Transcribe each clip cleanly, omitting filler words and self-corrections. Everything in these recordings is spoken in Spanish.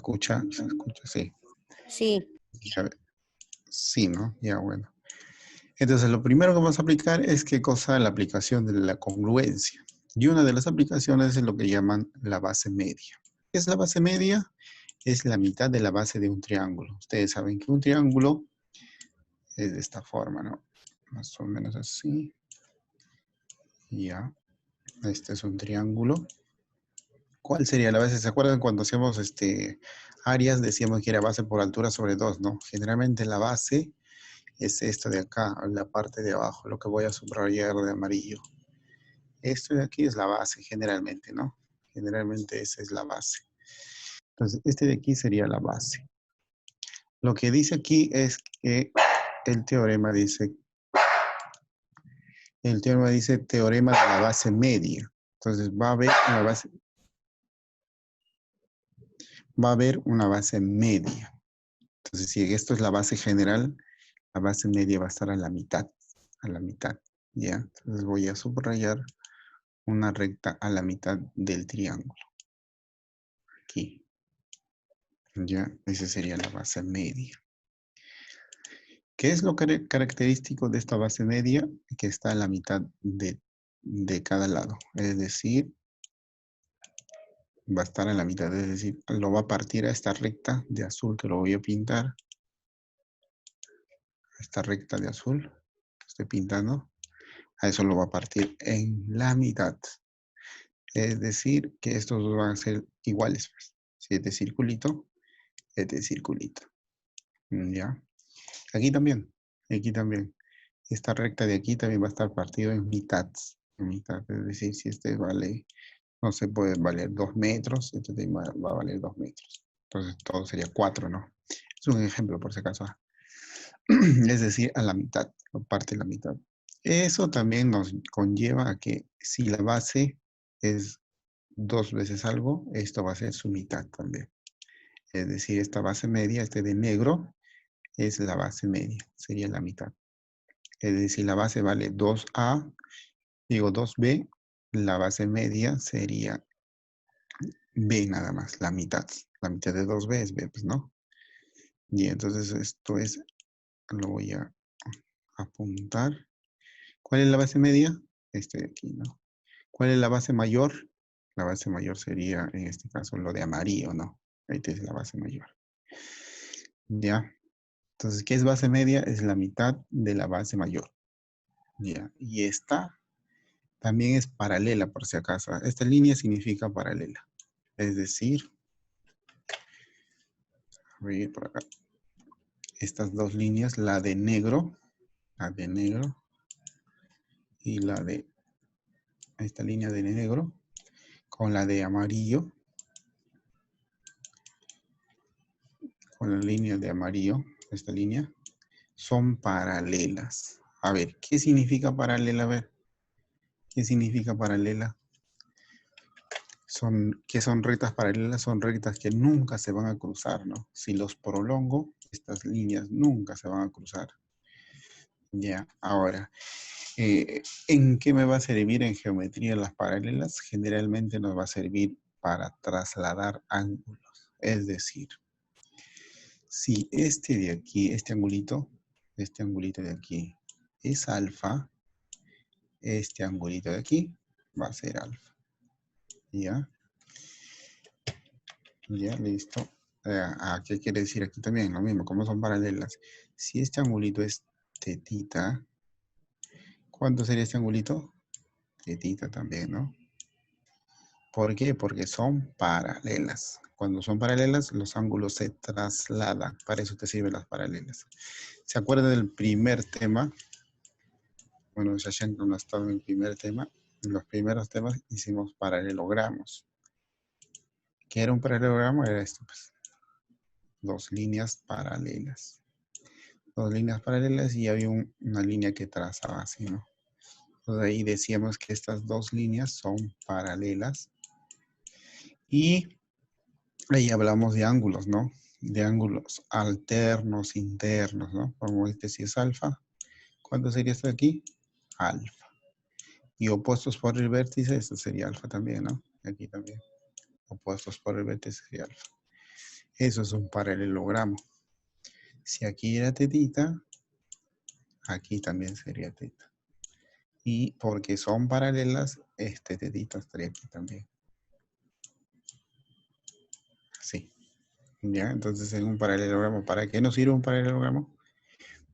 escucha? ¿Se escucha? Sí. Sí. Ya, sí, ¿no? Ya, bueno. Entonces, lo primero que vamos a aplicar es qué cosa, la aplicación de la congruencia. Y una de las aplicaciones es lo que llaman la base media. ¿Qué es la base media? Es la mitad de la base de un triángulo. Ustedes saben que un triángulo es de esta forma, ¿no? Más o menos así. Ya. Este es un triángulo. ¿Cuál sería la base? ¿Se acuerdan cuando hacíamos áreas? Decíamos que era base por altura sobre 2, ¿no? Generalmente la base es esto de acá, la parte de abajo, lo que voy a subrayar de amarillo. Esto de aquí es la base generalmente, ¿no? Generalmente esa es la base. Entonces, este de aquí sería la base. Lo que dice aquí es que el teorema dice teorema de la base media. Entonces, va a haber una base media. Entonces, si esto es la base general, la base media va a estar a la mitad, ¿ya? Entonces voy a subrayar una recta a la mitad del triángulo. Aquí. Ya, esa sería la base media. ¿Qué es lo característico de esta base media? Que está a la mitad de cada lado. Es decir, va a estar a la mitad, es decir, lo va a partir a esta recta de azul que lo voy a pintar. Esta recta de azul que estoy pintando, a eso lo va a partir en la mitad. Es decir, que estos dos van a ser iguales. Pues. Si este circulito, este circulito. ¿Ya? Aquí también. Esta recta de aquí también va a estar partido en mitad. Es decir, si este vale, no se puede valer 2 metros, este va a valer 2 metros. Entonces todo sería 4, ¿no? Es un ejemplo por si acaso. Es decir, a la mitad, lo parte a la mitad. Eso también nos conlleva a que si la base es 2 veces algo, esto va a ser su mitad también. Es decir, esta base media, este de negro, es la base media, sería la mitad. Es decir, la base vale 2A, digo 2B, la base media sería B nada más, la mitad. La mitad de 2B es B, pues, ¿no? Y entonces esto es, lo voy a apuntar. ¿Cuál es la base media? Este de aquí, ¿no? ¿Cuál es la base mayor? La base mayor sería, en este caso, lo de amarillo, ¿no? Esta es la base mayor. ¿Ya? Entonces, ¿qué es base media? Es la mitad de la base mayor. ¿Ya? Y esta también es paralela, por si acaso. Esta línea significa paralela. Es decir, voy a ir por acá. Estas dos líneas, la de negro, y la de esta línea de negro, con la de amarillo, con la línea de amarillo, esta línea, son paralelas. A ver, ¿qué significa paralela? A ver, ¿qué significa paralela? ¿Qué son rectas paralelas? Son rectas que nunca se van a cruzar, ¿no? Si los prolongo, estas líneas nunca se van a cruzar. Ya, ahora, ¿en qué me va a servir en geometría las paralelas? Generalmente nos va a servir para trasladar ángulos. Es decir, si este de aquí, este angulito de aquí es alfa, este angulito de aquí va a ser alfa. ¿Ya? Ya, listo. ¿Qué quiere decir aquí también? Lo mismo, como son paralelas. Si este angulito es tetita, ¿cuánto sería este angulito? Tetita también, ¿no? ¿Por qué? Porque son paralelas. Cuando son paralelas, los ángulos se trasladan. Para eso te sirven las paralelas. ¿Se acuerdan del primer tema? Bueno, Shashank no estaba en el primer tema. En los primeros temas hicimos paralelogramos. ¿Qué era un paralelogramo? Era esto, pues. Dos líneas paralelas. Dos líneas paralelas y había una línea que trazaba así, ¿no? Entonces ahí decíamos que estas dos líneas son paralelas. Y ahí hablamos de ángulos, ¿no? De ángulos alternos, internos, ¿no? Como este si es alfa. ¿Cuánto sería esto de aquí? Alfa. Y opuestos por el vértice, esto sería alfa también, ¿no? Aquí también. Opuestos por el vértice sería alfa. Eso es un paralelogramo. Si aquí era tetita, aquí también sería teta. Y porque son paralelas, este tetita estaría aquí también. Así. ¿Ya? Entonces en un paralelogramo, ¿para qué nos sirve un paralelogramo?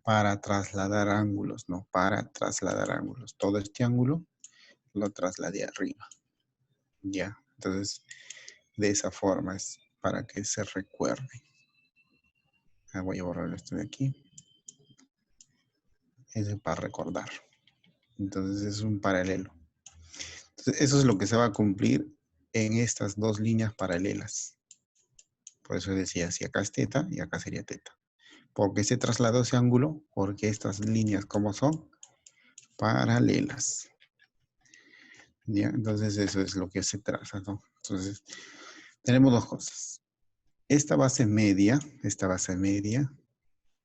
Para trasladar ángulos, ¿no? Para trasladar ángulos. Todo este ángulo lo trasladé arriba. ¿Ya? Entonces, de esa forma es para que se recuerde. Voy a borrar esto de aquí. Es para recordar. Entonces es un paralelo. Entonces, eso es lo que se va a cumplir en estas dos líneas paralelas. Por eso decía, si acá es teta y acá sería teta. ¿Por qué se trasladó ese ángulo? Porque estas líneas, ¿cómo son? Paralelas. ¿Ya? Entonces eso es lo que se traza, ¿no? Entonces, tenemos dos cosas. Esta base media,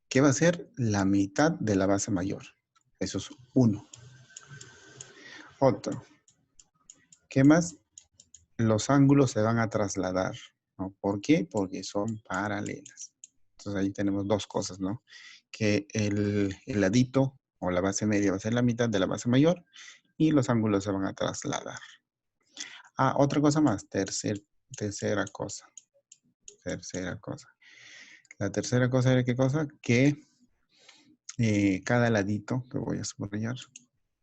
¿qué va a ser? La mitad de la base mayor. Eso es uno. Otro. ¿Qué más? Los ángulos se van a trasladar, ¿no? ¿Por qué? Porque son paralelas. Entonces ahí tenemos dos cosas, ¿no? Que el ladito o la base media va a ser la mitad de la base mayor y los ángulos se van a trasladar. Ah, otra cosa más, tercera cosa. La tercera cosa era qué cosa? Que cada ladito, que voy a subrayar,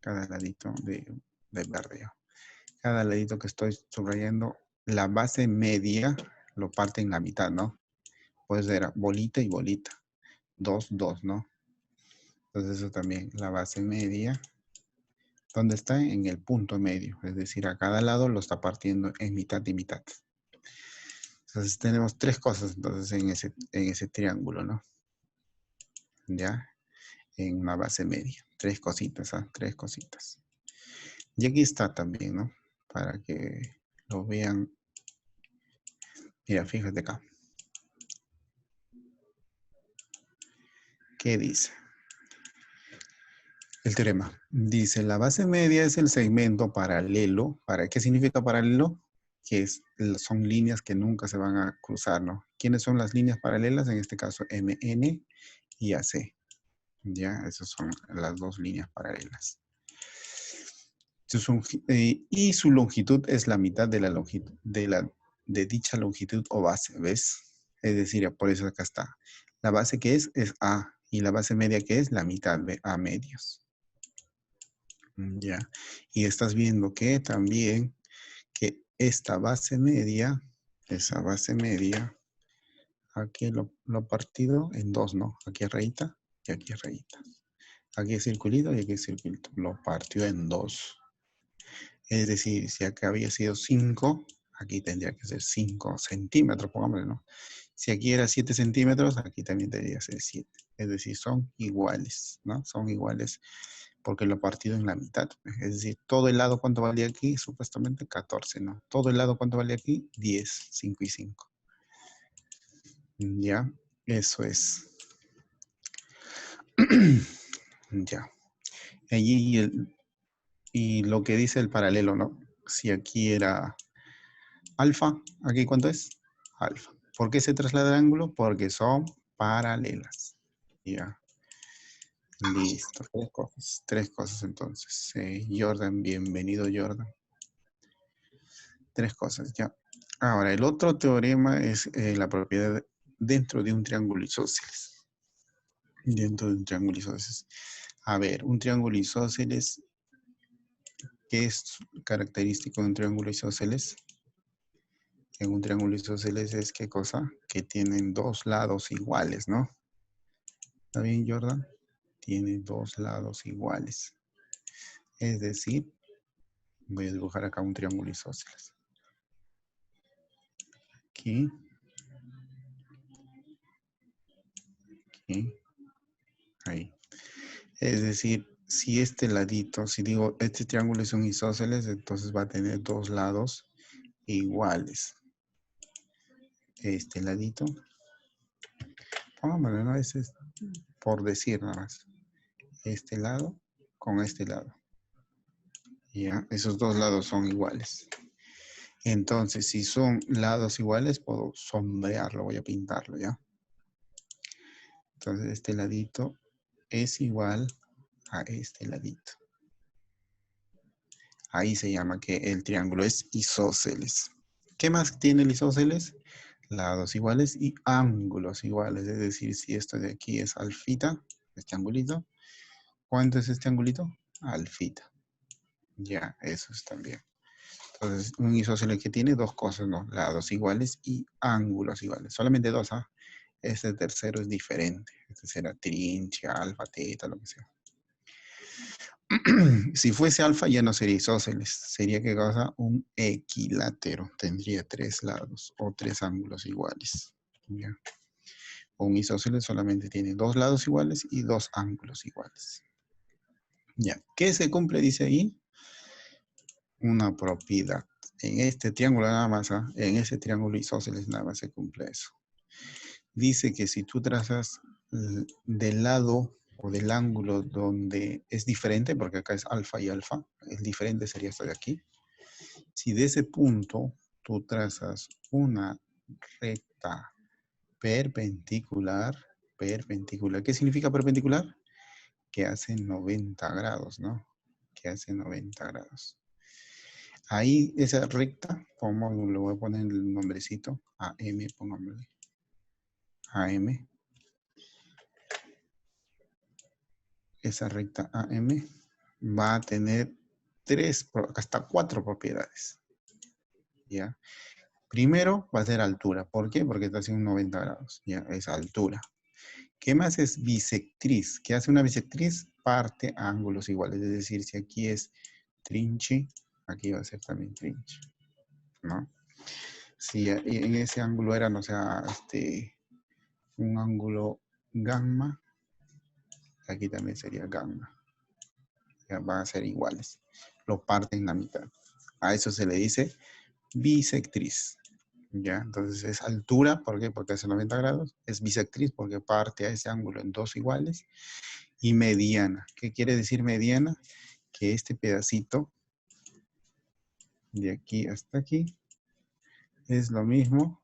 cada ladito de verde, cada ladito que estoy subrayando, la base media lo parte en la mitad, ¿no? Pues era bolita y bolita. 2, 2, ¿no? Entonces eso también, la base media, ¿dónde está? En el punto medio. Es decir, a cada lado lo está partiendo en mitad y mitad. Entonces tenemos tres cosas entonces en ese triángulo, ¿no? Ya, en una base media. Tres cositas, ¿ah? Tres cositas. Y aquí está también, ¿no? Para que lo vean. Mira, fíjate acá. ¿Qué dice? El teorema. Dice, la base media es el segmento paralelo. ¿Qué significa paralelo? Que son líneas que nunca se van a cruzar, ¿no? ¿Quiénes son las líneas paralelas? En este caso, MN y AC. Ya, esas son las dos líneas paralelas. Y su longitud es la mitad de la longitud de dicha longitud o base, ¿ves? Es decir, por eso acá está. La base que es A y la base media que es la mitad de A medios. Ya. Y estás viendo que también que esta base media, esa base media, aquí lo partido en dos, ¿no? Aquí es rayita y aquí es rayita. Aquí es circulito y aquí es circulito. Lo partió en dos. Es decir, si acá había sido 5, aquí tendría que ser 5 centímetros, pongámosle, ¿no? Si aquí era 7 centímetros, aquí también tendría que ser 7. Es decir, son iguales, ¿no? Son iguales porque lo partido en la mitad. Es decir, todo el lado, ¿cuánto valía aquí? Supuestamente 14, ¿no? Todo el lado, ¿cuánto valía aquí? 10, 5 y 5. Ya, eso es. Ya. Y lo que dice el paralelo, ¿no? Si aquí era alfa, ¿aquí cuánto es? Alfa. ¿Por qué se traslada el ángulo? Porque son paralelas. Ya. Listo. Tres cosas entonces. Jordan, bienvenido Jordan. Tres cosas, ya. Ahora, el otro teorema es la propiedad dentro de un triángulo isósceles. Dentro de un triángulo isósceles. A ver, un triángulo isósceles, ¿qué es característico de un triángulo isósceles? En un triángulo isósceles es ¿qué cosa? Que tienen dos lados iguales, ¿no? ¿Está bien, Jordan? Tiene dos lados iguales. Es decir, voy a dibujar acá un triángulo isósceles. Aquí. Aquí. Ahí. Es decir, si este ladito, si digo este triángulo es un isósceles, entonces va a tener dos lados iguales. Este ladito. Pongámoslo, ¿no? Ese es por decir nada más. Este lado con este lado. Ya, esos dos lados son iguales. Entonces, si son lados iguales, puedo sombrearlo, voy a pintarlo, ¿ya? Entonces, este ladito es igual a este ladito. Ahí se llama que el triángulo es isósceles. ¿Qué más tiene el isósceles? Lados iguales y ángulos iguales. Es decir, si esto de aquí es alfita, este angulito, ¿cuánto es este angulito? Alfita. Ya, eso está bien. Entonces, un isósceles que tiene dos cosas, ¿no? Lados iguales y ángulos iguales. Solamente dos, ¿ah? Este tercero es diferente. Este será trinche, alfa, teta, lo que sea. Si fuese alfa ya no sería isósceles, sería que causa un equilátero, tendría tres lados o tres ángulos iguales. ¿Ya? Un isósceles solamente tiene dos lados iguales y dos ángulos iguales. ¿Ya? ¿Qué se cumple? Dice ahí, una propiedad. En este triángulo nada más, ¿eh? En ese triángulo isósceles nada más se cumple eso. Dice que si tú trazas del lado o del ángulo donde es diferente, porque acá es alfa y alfa, es diferente sería esto de aquí. Si de ese punto tú trazas una recta perpendicular, ¿qué significa perpendicular? Que hace 90 grados, ¿no? Que hace 90 grados. Ahí esa recta, le voy a poner el nombrecito, AM, pongámosle, AM. Esa recta AM va a tener hasta cuatro propiedades, ¿ya? Primero va a ser altura. ¿Por qué? Porque está haciendo 90 grados, ¿ya? Es altura. ¿Qué más es bisectriz? ¿Qué hace una bisectriz? Parte a ángulos iguales. Es decir, si aquí es trinche, aquí va a ser también trinche, ¿no? Si en ese ángulo era, no sea, un ángulo gamma, aquí también sería gamma. Ya van a ser iguales. Lo parten la mitad. A eso se le dice bisectriz. ¿Ya? Entonces es altura, ¿por qué? Porque hace 90 grados. Es bisectriz porque parte a ese ángulo en dos iguales. Y mediana. ¿Qué quiere decir mediana? Que este pedacito de aquí hasta aquí es lo mismo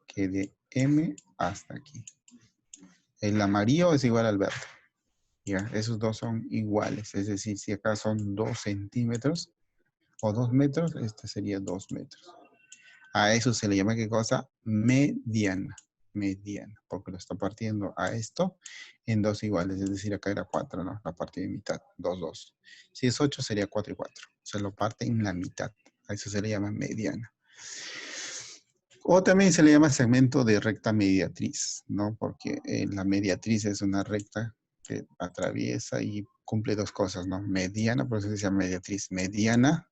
que de M hasta aquí. El amarillo es igual al verde. ¿Ya? Esos dos son iguales. Es decir, si acá son 2 centímetros o 2 metros, este sería 2 metros. A eso se le llama, ¿qué cosa? Mediana. Mediana, porque lo está partiendo a esto en dos iguales, es decir, acá era 4, ¿no? La parte de mitad, 2, 2. Si es 8, sería 4 y 4. Se lo parte en la mitad. A eso se le llama mediana. O también se le llama segmento de recta mediatriz, ¿no? Porque la mediatriz es una recta que atraviesa y cumple dos cosas, ¿no? Mediana, por eso se llama mediatriz. Mediana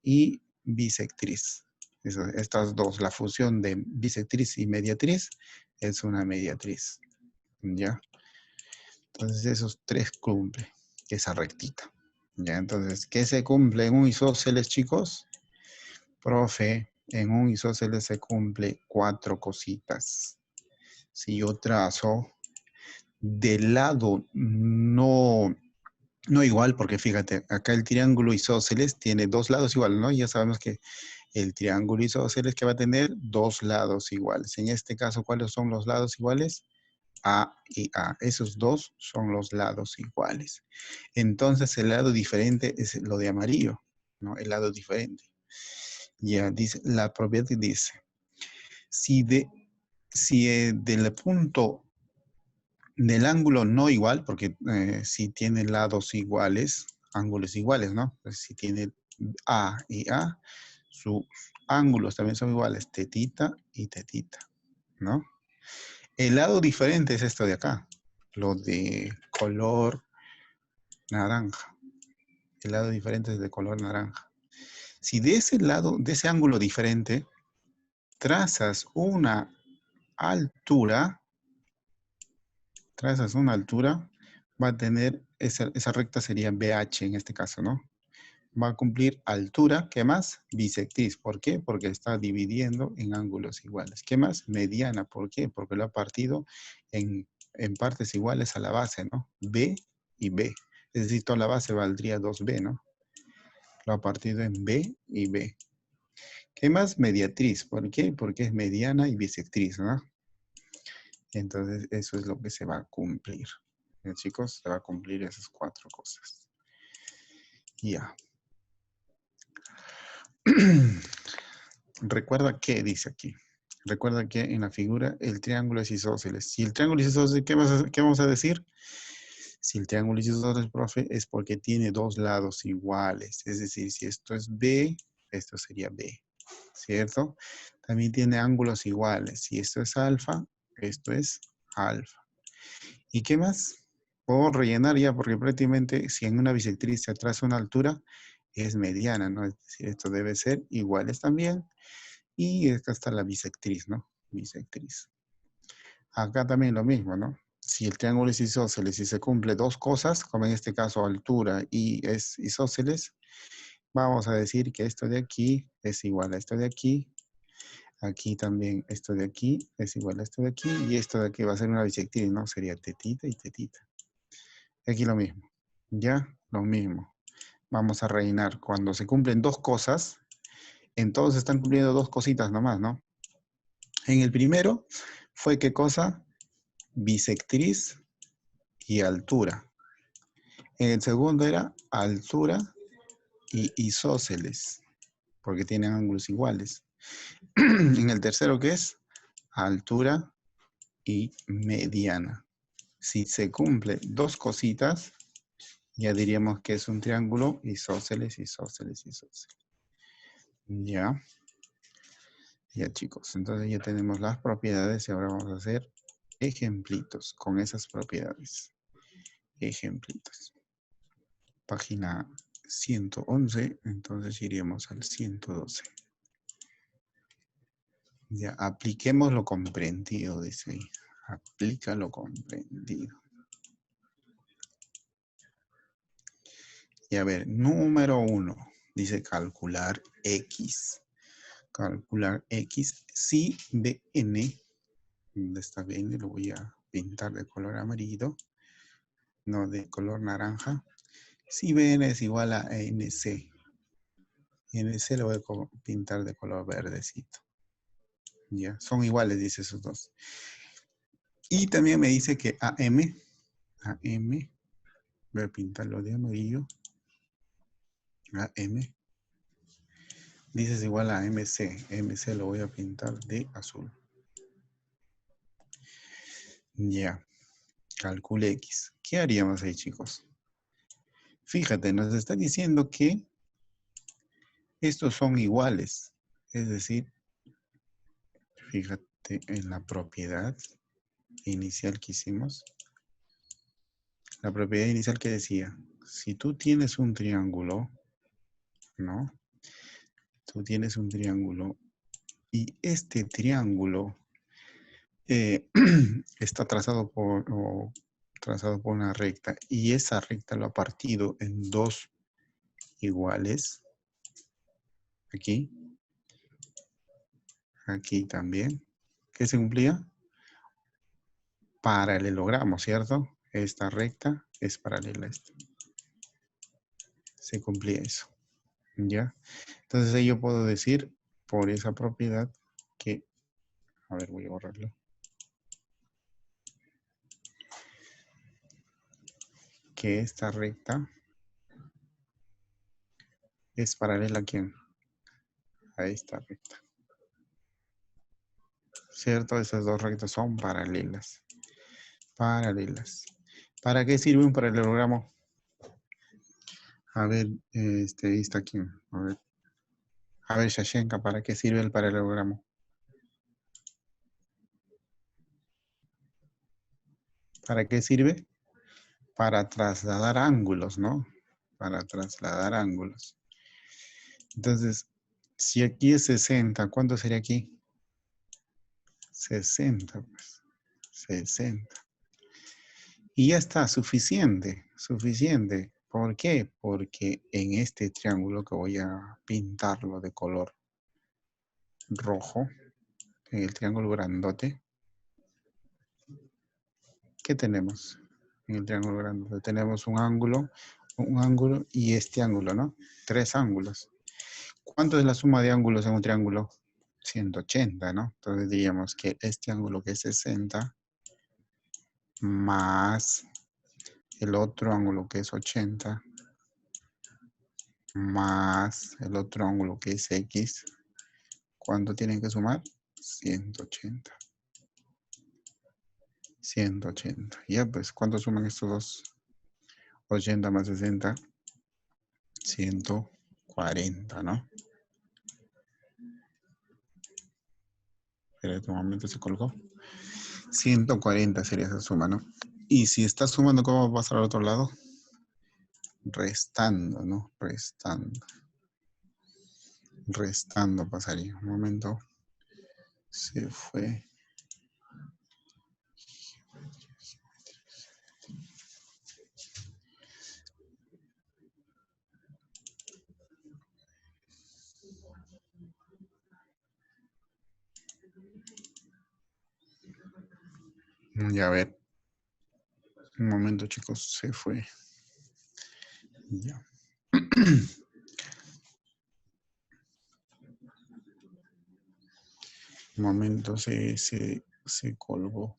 y bisectriz. Estas dos, la fusión de bisectriz y mediatriz es una mediatriz, ¿ya? Entonces esos tres cumple esa rectita, ¿ya? Entonces, ¿qué se cumple en un isósceles, chicos? Profe, en un isósceles se cumple cuatro cositas. Si yo trazo del lado no igual, porque fíjate, acá el triángulo isósceles tiene dos lados iguales, ¿no? Ya sabemos que el triángulo isósceles que va a tener dos lados iguales. En este caso, ¿cuáles son los lados iguales? A y A. Esos dos son los lados iguales. Entonces, el lado diferente es lo de amarillo, ¿no? El lado diferente. Ya dice, la propiedad dice, si del punto del ángulo no igual, porque si tiene lados iguales, ángulos iguales, ¿no? Pues si tiene A y A, sus ángulos también son iguales, tetita y tetita, ¿no? El lado diferente es esto de acá, lo de color naranja. El lado diferente es de color naranja. Si de ese lado, de ese ángulo diferente, trazas una altura, va a tener, esa recta sería BH en este caso, ¿no? Va a cumplir altura, ¿qué más? Bisectriz. ¿Por qué? Porque está dividiendo en ángulos iguales. ¿Qué más? Mediana. ¿Por qué? Porque lo ha partido en partes iguales a la base, ¿no? B y B. Es decir, toda la base valdría 2B, ¿no? Lo ha partido en B y B. ¿Qué más? Mediatriz. ¿Por qué? Porque es mediana y bisectriz, ¿no? Entonces, eso es lo que se va a cumplir. Chicos, se va a cumplir esas 4 cosas. Ya. Recuerda que dice aquí. Recuerda que en la figura el triángulo es isósceles. Si el triángulo es isósceles, ¿qué vamos a decir? Si el triángulo es isósceles, profe, es porque tiene 2 lados iguales. Es decir, si esto es B, esto sería B. ¿Cierto? También tiene ángulos iguales. Si esto es alfa, esto es alfa. ¿Y qué más? Puedo rellenar ya porque prácticamente si en una bisectriz se traza una altura, es mediana, ¿no? Es decir, esto debe ser iguales también. Y acá está la bisectriz, ¿no? Bisectriz. Acá también lo mismo, ¿no? Si el triángulo es isósceles y se cumple 2 cosas, como en este caso altura y es isósceles, vamos a decir que esto de aquí es igual a esto de aquí. Aquí también esto de aquí es igual a esto de aquí. Y esto de aquí va a ser una bisectriz, ¿no? Sería tetita y tetita. Aquí lo mismo. ¿Ya? Lo mismo. Vamos a rellenar. Cuando se cumplen 2 cosas, en todos están cumpliendo 2 cositas nomás, ¿no? En el primero fue ¿qué cosa? Bisectriz y altura. En el segundo era altura y isósceles, porque tienen ángulos iguales. En el tercero, ¿qué es? Altura y mediana. Si se cumple 2 cositas, ya diríamos que es un triángulo isósceles, isósceles, isósceles. Ya. Ya, chicos. Entonces ya tenemos las propiedades y ahora vamos a hacer ejemplitos con esas propiedades. Ejemplitos. Página 111, entonces iremos al 112. Ya, apliquemos lo comprendido, dice ahí. Aplica lo comprendido. Y a ver, número 1, dice calcular X. Calcular X si BN, ¿dónde está BN? Lo voy a pintar de color amarillo, no de color naranja. Si BN es igual a NC. NC lo voy a pintar de color verdecito. Ya, son iguales, dice esos dos. Y también me dice que AM, voy a pintarlo de amarillo. AM, dice es igual a MC. MC lo voy a pintar de azul. Ya, calcule X. ¿Qué haríamos ahí, chicos? Fíjate, nos está diciendo que estos son iguales. Es decir, fíjate en la propiedad inicial que hicimos. La propiedad inicial que decía, si tú tienes un triángulo, ¿no? Tú tienes un triángulo y este triángulo está trazado por una recta y esa recta lo ha partido en 2 iguales. Aquí. Aquí también. ¿Qué se cumplía? Paralelogramo, ¿cierto? Esta recta es paralela a esta. Se cumplía eso. ¿Ya? Entonces ahí yo puedo decir por esa propiedad que, a ver, voy a borrarlo. Que esta recta es paralela a quién? A esta recta. ¿Cierto? Esas dos rectas son paralelas. Paralelas. ¿Para qué sirve un paralelogramo? A ver, ahí está aquí. A ver, Shashenka, ¿para qué sirve el paralelogramo? ¿Para qué sirve? Para trasladar ángulos, ¿no? Para trasladar ángulos. Entonces, si aquí es 60, ¿cuánto sería aquí? 60, pues. 60. Y ya está, suficiente, suficiente. ¿Por qué? Porque en este triángulo que voy a pintarlo de color rojo, en el triángulo grandote, ¿qué tenemos? En el triángulo grandote tenemos un ángulo y este ángulo, ¿no? 3 ángulos. ¿Cuánto es la suma de ángulos en un triángulo? 180, ¿no? Entonces diríamos que este ángulo que es 60 más el otro ángulo que es 80 más el otro ángulo que es X. ¿Cuánto tienen que sumar? 180. 180. Ya, pues, ¿cuánto suman estos dos? 80 más 60. 140, ¿no? Espera, un momento se colgó. 140 sería esa suma, ¿no? Y si está sumando, ¿cómo va a pasar al otro lado? Restando, ¿no? Restando. Restando pasaría. Un momento. Se fue. Ya a ver. Un momento, chicos. Se fue. Ya. Un momento se colgó.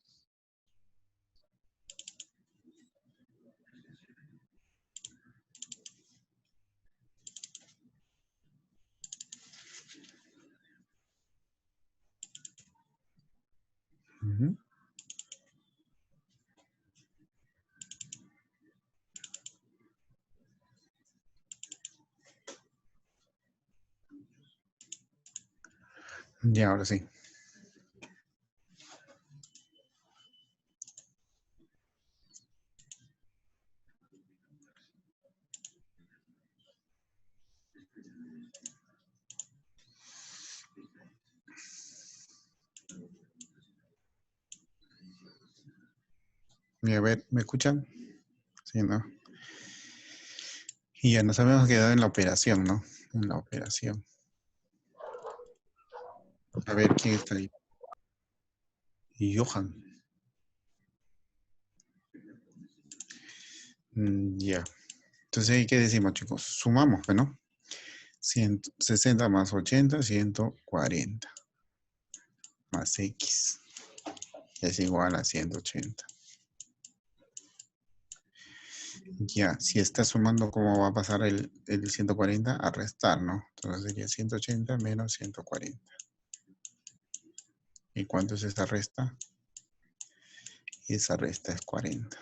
Ujú. Ya, ahora sí. Y a ver, ¿me escuchan? Sí, ¿no? Y ya nos habíamos quedado en la operación, ¿no? En la operación. A ver quién está ahí. Johan. Ya. Entonces, ¿ahí qué decimos, chicos? Sumamos, pues, ¿no? 160 más 80, 140. Más X. Es igual a 180. Ya, si está sumando, ¿cómo va a pasar el 140? A restar, ¿no? Entonces sería 180 menos 140. ¿Y cuánto es esa resta? Y esa resta es 40.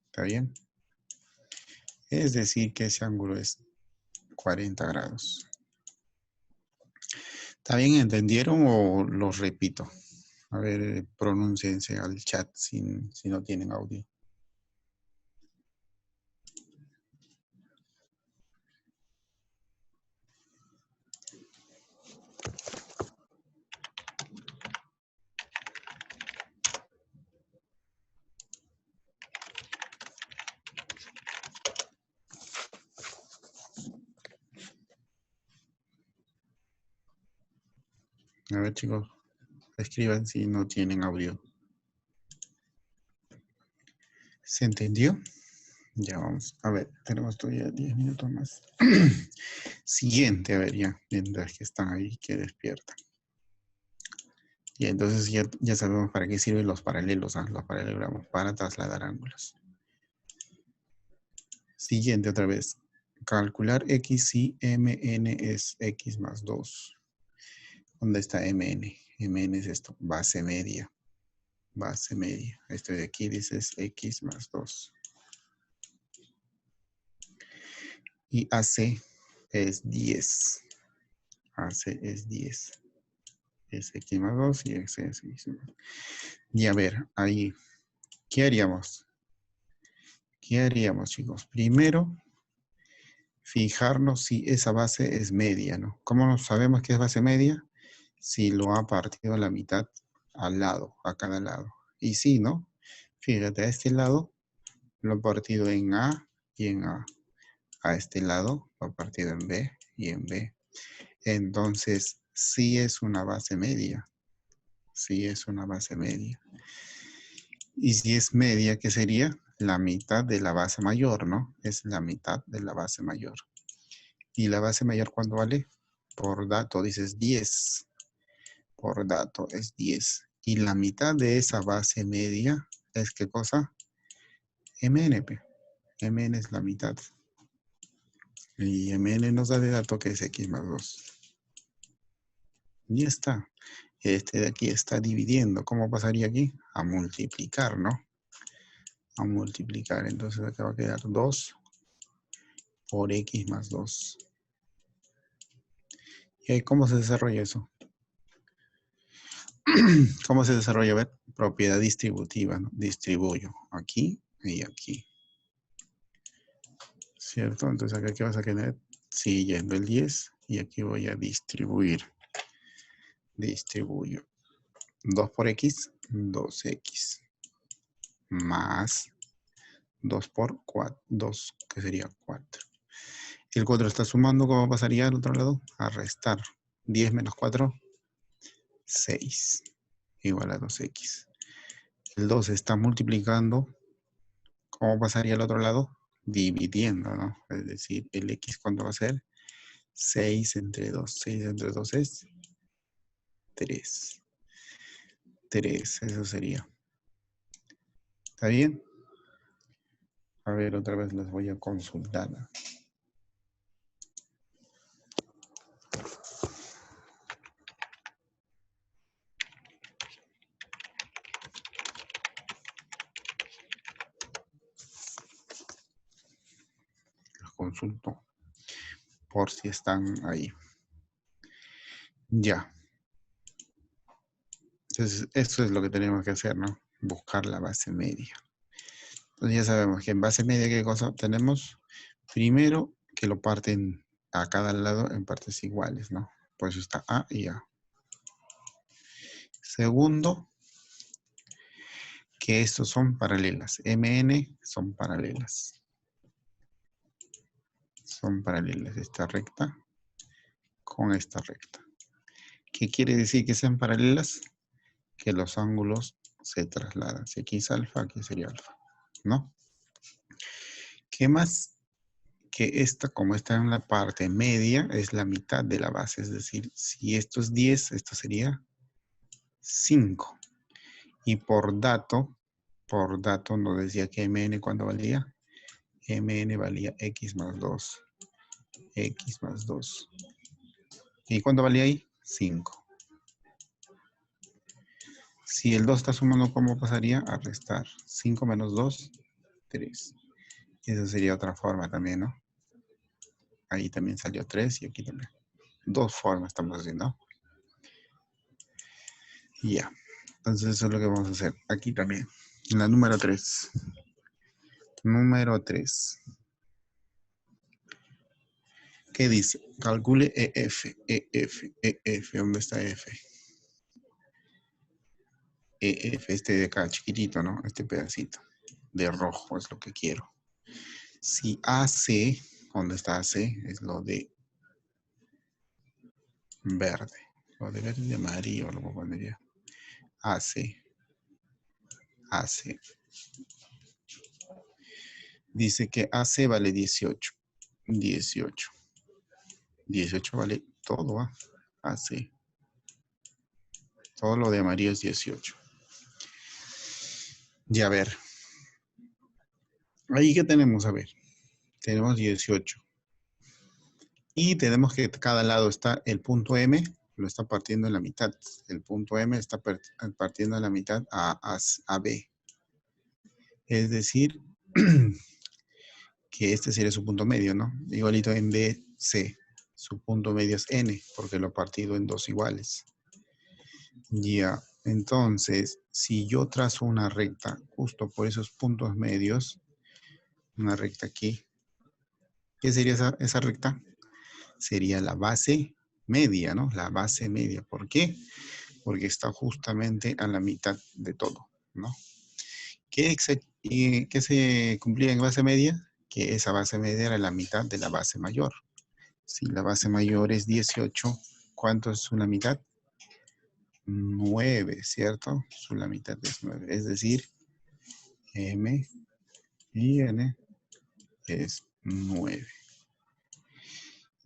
¿Está bien? Es decir, que ese ángulo es 40 grados. ¿Está bien? ¿Entendieron o los repito? A ver, pronúnciense al chat si no tienen audio. A ver, chicos, escriban si no tienen audio. ¿Se entendió? Ya vamos. A ver, tenemos todavía 10 minutos más. Siguiente, a ver, ya, mientras que están ahí, que despiertan. Y entonces ya sabemos para qué sirven los paralelos, ¿ah? Los paralelogramos para trasladar ángulos. Siguiente otra vez. Calcular x si mn es x más 2. ¿Dónde está mn? Mn es esto, base media. Base media. Esto de aquí dices x más 2. Y AC es 10. AC es 10. Es x más 2 y x es x más 2. Y a ver, ahí, ¿qué haríamos? ¿Qué haríamos, chicos? Primero, fijarnos si esa base es media, ¿no? ¿Cómo sabemos que es base media? Si lo ha partido a la mitad al lado, a cada lado. Y sí, ¿no? Fíjate, a este lado lo ha partido en A y en A. A este lado lo ha partido en B y en B. Entonces, sí es una base media. Sí es una base media. Y si es media, ¿qué sería? La mitad de la base mayor, ¿no? Es la mitad de la base mayor. ¿Y la base mayor cuánto vale? Por dato dices 10. Por dato es 10. Y la mitad de esa base media es ¿qué cosa? MN. MN es la mitad. Y MN nos da de dato que es X más 2. Y está. Este de aquí está dividiendo. ¿Cómo pasaría aquí? A multiplicar, ¿no? A multiplicar. Entonces acá va a quedar 2 por X más 2. ¿Y ahí cómo se desarrolla eso? ¿Cómo se desarrolla? A ver, propiedad distributiva, ¿no? Distribuyo aquí y aquí. ¿Cierto? Entonces acá ¿qué vas a tener? Siguiendo el 10 y aquí voy a distribuir. Distribuyo. 2 por X, 2X. Más 2 por 4, 2, que sería 4. El 4 está sumando, ¿cómo pasaría al otro lado? A restar. 10 menos 4, 6. Igual a 2X. El 2 está multiplicando, ¿cómo pasaría al otro lado? Dividiendo, ¿no? Es decir, el X, ¿cuánto va a ser? 6 entre 2. 6 entre 2 es 3. 3, eso sería. ¿Está bien? A ver, otra vez les voy a consultar. Los consulto por si están ahí. Ya. Entonces, eso es lo que tenemos que hacer, ¿no? Buscar la base media. Entonces ya sabemos que en base media, ¿qué cosa tenemos? Primero, que lo parten a cada lado en partes iguales, ¿no? Por eso está A y A. Segundo, que estos son paralelas. MN son paralelas. Son paralelas esta recta con esta recta. ¿Qué quiere decir que sean paralelas? Que los ángulos se trasladan. Si aquí es alfa, aquí sería alfa, ¿no? ¿Qué más? Que esta, como está en la parte media, es la mitad de la base. Es decir, si esto es 10, esto sería 5. Y por dato nos decía que MN, ¿cuánto valía? MN valía X más 2. X más 2. ¿Y cuánto valía ahí? 5. Si el 2 está sumando, ¿cómo pasaría? A restar. 5 menos 2, 3. Y esa sería otra forma también, ¿no? Ahí también salió 3 y aquí también. Dos formas estamos haciendo. Y ya. Entonces eso es lo que vamos a hacer. Aquí también. En la número 3. Número 3. ¿Qué dice? Calcule EF. EF. EF. ¿Dónde está F? EF, este de acá, chiquitito, ¿no? Este pedacito. De rojo es lo que quiero. Si AC, ¿dónde está AC? Es lo de verde. Lo de verde, amarillo, lo pondría. AC. AC. Dice que AC vale 18. 18. 18 vale todo, ¿ah? AC. Todo lo de amarillo es 18. Y a ver. Ahí que tenemos, a ver. Tenemos 18. Y tenemos que cada lado está el punto M, lo está partiendo en la mitad. El punto M está partiendo en la mitad a B. Es decir, que este sería su punto medio, ¿no? Igualito en B, C. Su punto medio es N, porque lo ha partido en dos iguales. Ya, entonces, si yo trazo una recta justo por esos puntos medios, una recta aquí, ¿qué sería esa recta? Sería la base media, ¿no? La base media. ¿Por qué? Porque está justamente a la mitad de todo, ¿no? ¿Qué se cumplía en base media? Que esa base media era la mitad de la base mayor. Si la base mayor es 18, ¿cuánto es una mitad? 9, ¿cierto? La mitad es 9. Es decir, M y N es 9.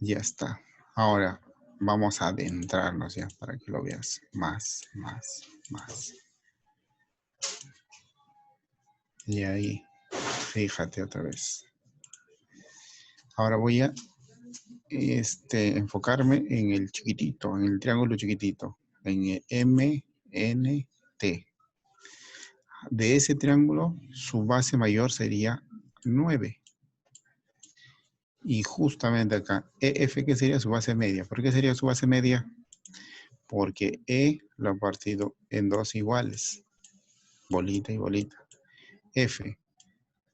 Ya está. Ahora vamos a adentrarnos ya para que lo veas más. Y ahí, fíjate otra vez. Ahora voy a enfocarme en el chiquitito, en el triángulo chiquitito, en el MNT. De ese triángulo, su base mayor sería 9. Y justamente acá, EF, ¿qué sería su base media? ¿Por qué sería su base media? Porque E lo ha partido en dos iguales, bolita y bolita. F,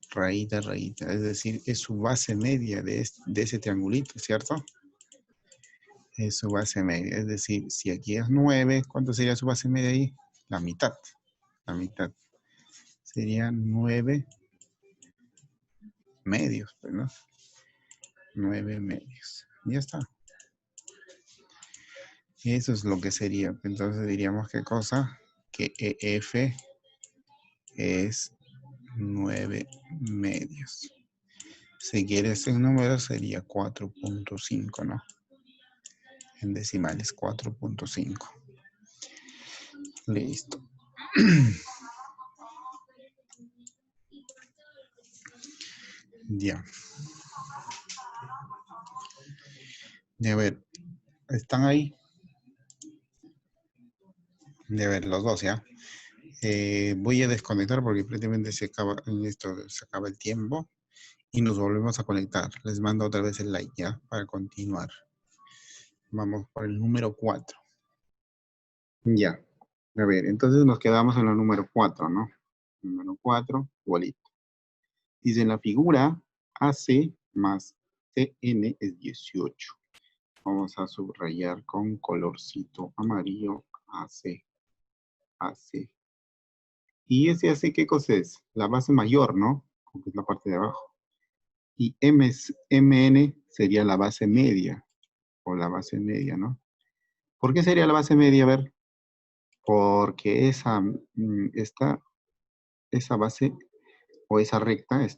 rayita, rayita, es decir, es su base media de ese triangulito, ¿cierto? Es su base media, es decir, si aquí es 9, ¿cuánto sería su base media ahí? La mitad. Serían 9 medios, pues, ¿no? 9 medios. Ya está. Eso es lo que sería. Entonces diríamos qué cosa, que EF es 9 medios. Si quieres en números sería 4.5, ¿no? En decimales 4.5. Listo. Ya. A ver, ¿están ahí? De ver, los dos, ¿ya? Voy a desconectar porque prácticamente se acaba el tiempo y nos volvemos a conectar. Les mando otra vez el like, ¿ya? Para continuar. Vamos por el número 4. Ya. A ver, entonces nos quedamos en el número 4, ¿no? Número 4, igualito. Dice en la figura AC más CN es 18. Vamos a subrayar con colorcito amarillo AC. AC. ¿Y ese AC qué cosa es? La base mayor, ¿no? Porque es la parte de abajo. Y MN sería la base media. O la base media, ¿no? ¿Por qué sería la base media? A ver. Porque esa base o esa recta es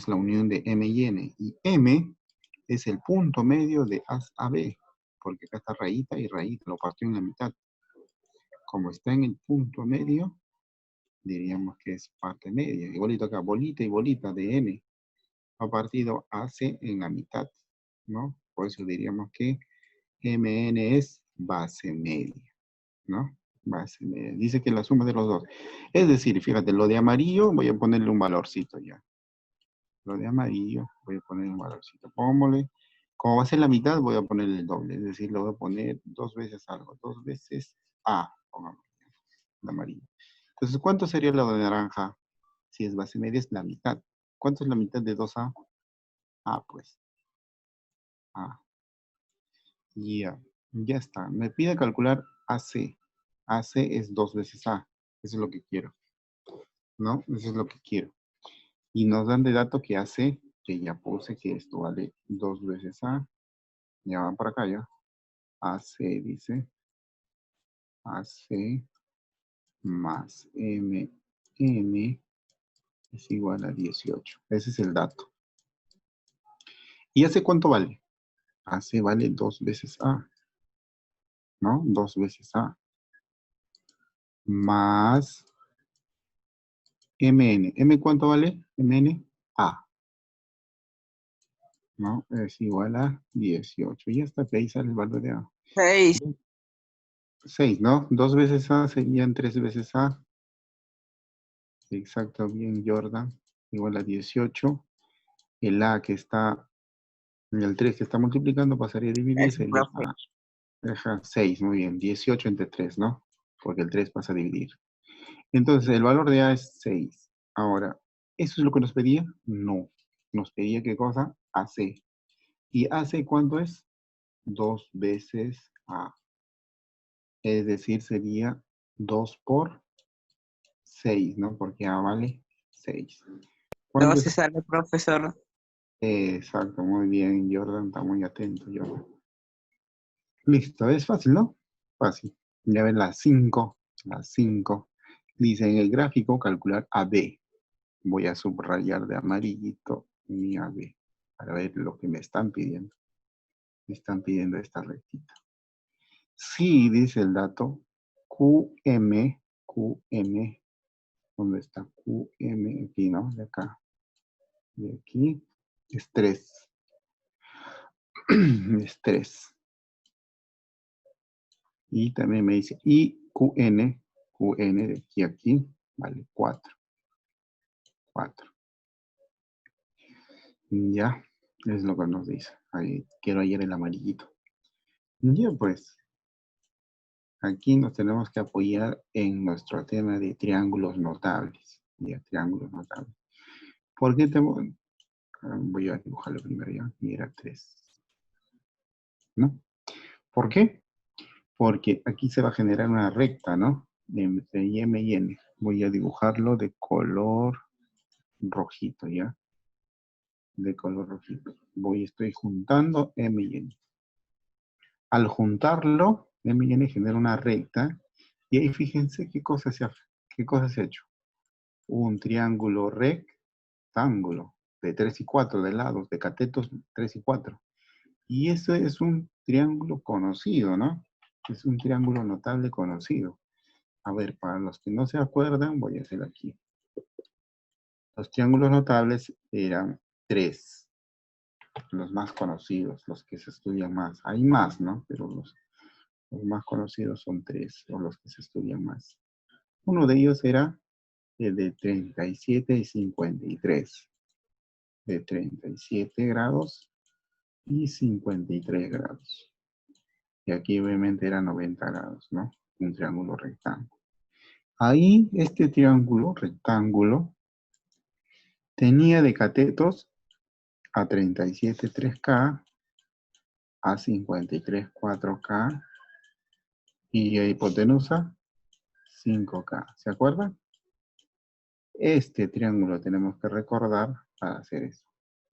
la unión de M y N. Y M es el punto medio de A a B. Porque acá está rayita y rayita. Lo partió en la mitad. Como está en el punto medio, diríamos que es parte media. Igualito acá, bolita y bolita de N. Ha partido AC en la mitad, ¿no? Por eso diríamos que MN es base media, ¿no? Base media. Dice que la suma de los dos. Es decir, fíjate, lo de amarillo voy a ponerle un valorcito ya. Lo de amarillo voy a ponerle un valorcito. Póngale. Como va a ser la mitad, voy a ponerle el doble. Es decir, lo voy a poner 2 veces algo. 2 veces A, pongamos, el amarillo. Entonces, ¿cuánto sería lo de naranja? Si es base media, es la mitad. ¿Cuánto es la mitad de 2A? A, pues. A. Ya está. Me pide calcular AC. AC es 2 veces A. Eso es lo que quiero. ¿No? Eso es lo que quiero. Y nos dan de dato que AC, que ya puse que esto vale 2 veces A. Ya van para acá ya. AC dice. AC más MN es igual a 18. Ese es el dato. ¿Y AC cuánto vale? AC vale 2 veces A. ¿No? 2 veces A. Más MN. ¿M cuánto vale? MN. A. ¿No? Es igual a 18. Y hasta que ahí sale el valor de A. 6. 6, ¿no? 2 veces A serían 3 veces A. Exacto, bien, Jordan. Igual a 18. El A que está, el 3 que está multiplicando pasaría a dividir, Gracias, sería profe. 6, muy bien. 18 entre 3, ¿no? Porque el 3 pasa a dividir. Entonces, el valor de A es 6. Ahora, ¿eso es lo que nos pedía? No. Nos pedía ¿qué cosa? AC. ¿Y AC cuánto es? 2 veces A. Es decir, sería 2 por 6, ¿no? Porque A vale 6. ¿Cuánto Luego se es? sale, profesor. Exacto, muy bien, Jordan, está muy atento, Jordan. Listo, es fácil, ¿no? Fácil. Ya ven las 5. Las 5. Dice en el gráfico calcular AB. Voy a subrayar de amarillito mi AB para ver lo que me están pidiendo. Me están pidiendo esta rectita. Si, dice el dato, QM, ¿dónde está QM? Aquí, ¿no? De acá. De aquí, es 3. Es 3. Y también me dice, y QN de aquí a aquí, vale 4. 4. Ya, es lo que nos dice. Ahí, quiero ayer el amarillito. Ya, pues, aquí nos tenemos que apoyar en nuestro tema de triángulos notables. Ya, triángulos notables. ¿Por qué voy a dibujarlo primero ya? Y era 3. ¿No? ¿Por qué? Porque aquí se va a generar una recta, ¿no? Entre M y N. Voy a dibujarlo de color rojito, ¿ya? De color rojito. Estoy juntando M y N. Al juntarlo, M y N genera una recta. Y ahí fíjense qué cosa se ha hecho. Un triángulo rectángulo de 3 y 4 de lados, de catetos 3 y 4. Y eso es un triángulo conocido, ¿no? Es un triángulo notable conocido. A ver, para los que no se acuerdan, voy a hacer aquí. Los triángulos notables eran 3. Los más conocidos, los que se estudian más. Hay más, ¿no? Pero los más conocidos son 3, o los que se estudian más. Uno de ellos era el de 37 y 53. De 37 grados y 53 grados. Y aquí obviamente era 90 grados, ¿no? Un triángulo rectángulo. Ahí este triángulo rectángulo tenía de catetos a 37 3K, a 53 4K y a hipotenusa 5K. ¿Se acuerdan? Este triángulo tenemos que recordar para hacer eso.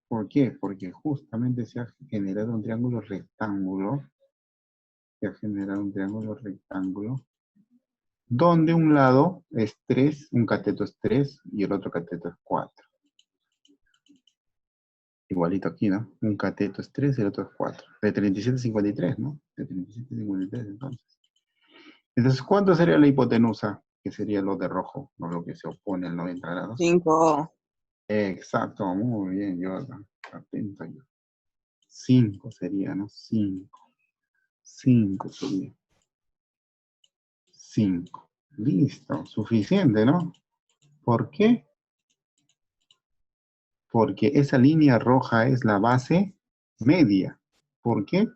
¿Por qué? Porque justamente se ha generado un triángulo rectángulo. Se ha generado un triángulo rectángulo donde un lado es 3, un cateto es 3 y el otro cateto es 4. Igualito aquí, ¿no? Un cateto es 3 y el otro es 4. De 37 a 53, ¿no? De 37 a 53, entonces. Entonces, ¿cuánto sería la hipotenusa? Que sería lo de rojo, no lo que se opone al 90 grados. 5. Exacto, muy bien, Jordan. Atento yo. 5 sería, ¿no? 5. 5 sería. 5. Listo, suficiente, ¿no? ¿Por qué? Porque esa línea roja es la base media. ¿Por qué?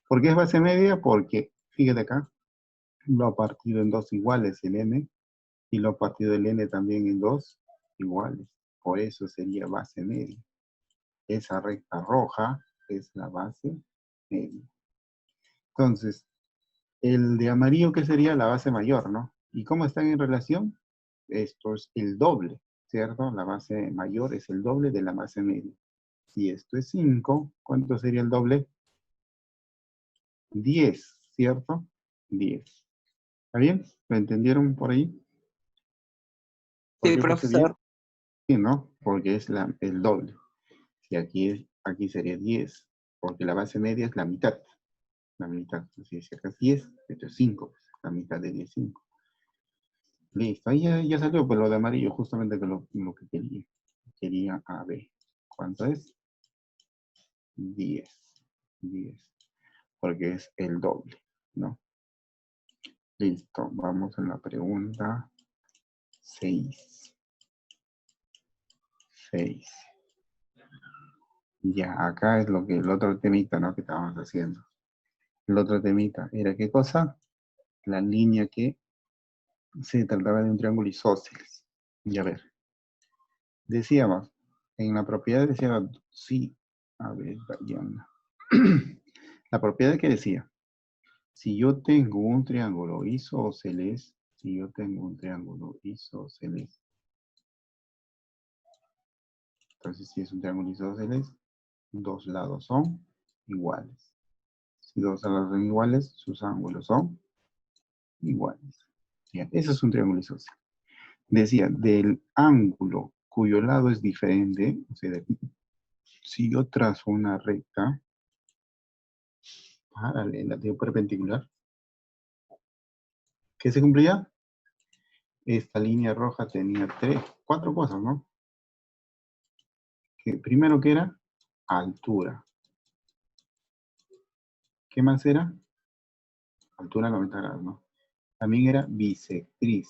¿Por qué es base media? Porque, fíjate acá, lo ha partido en 2 iguales el n, y lo ha partido el n también en 2 iguales. Por eso sería base media. Esa recta roja es la base media. Entonces, el de amarillo, ¿qué sería? La base mayor, ¿no? ¿Y cómo están en relación? Esto es el doble, ¿cierto? La base mayor es el doble de la base media. Si esto es 5, ¿cuánto sería el doble? 10, ¿cierto? 10. ¿Está bien? ¿Lo entendieron por ahí? ¿Por Sí, qué puse 10? profesor. Sí, ¿no? Porque es el doble. Si aquí sería 10, porque la base media es la mitad. La mitad. Si acá es 10, esto es 5. Pues, la mitad de 10 es 5. Listo. Ahí ya salió pues, lo de amarillo, justamente lo que quería. Quería A, B. ¿Cuánto es? 10. 10. Porque es el doble, ¿no? Listo. Vamos a la pregunta 6. 6. Ya, acá es el otro temita, ¿no? Que estábamos haciendo. El otro temita era ¿qué cosa? La línea que se trataba de un triángulo isósceles. Y a ver, decíamos, en la propiedad decía, sí, a ver, Diana. La propiedad que decía, si yo tengo un triángulo isósceles, entonces si es un triángulo isósceles, dos lados son iguales. Si dos lados son iguales, sus ángulos son iguales. Bien, eso es un triángulo isósceles. Decía, del ángulo cuyo lado es diferente, o sea, si yo trazo una recta, el latido perpendicular. ¿Qué se cumplía? Esta línea roja tenía cuatro cosas, ¿no? Primero que era altura. ¿Qué más era? Altura 90 grados, ¿no? También era bisectriz.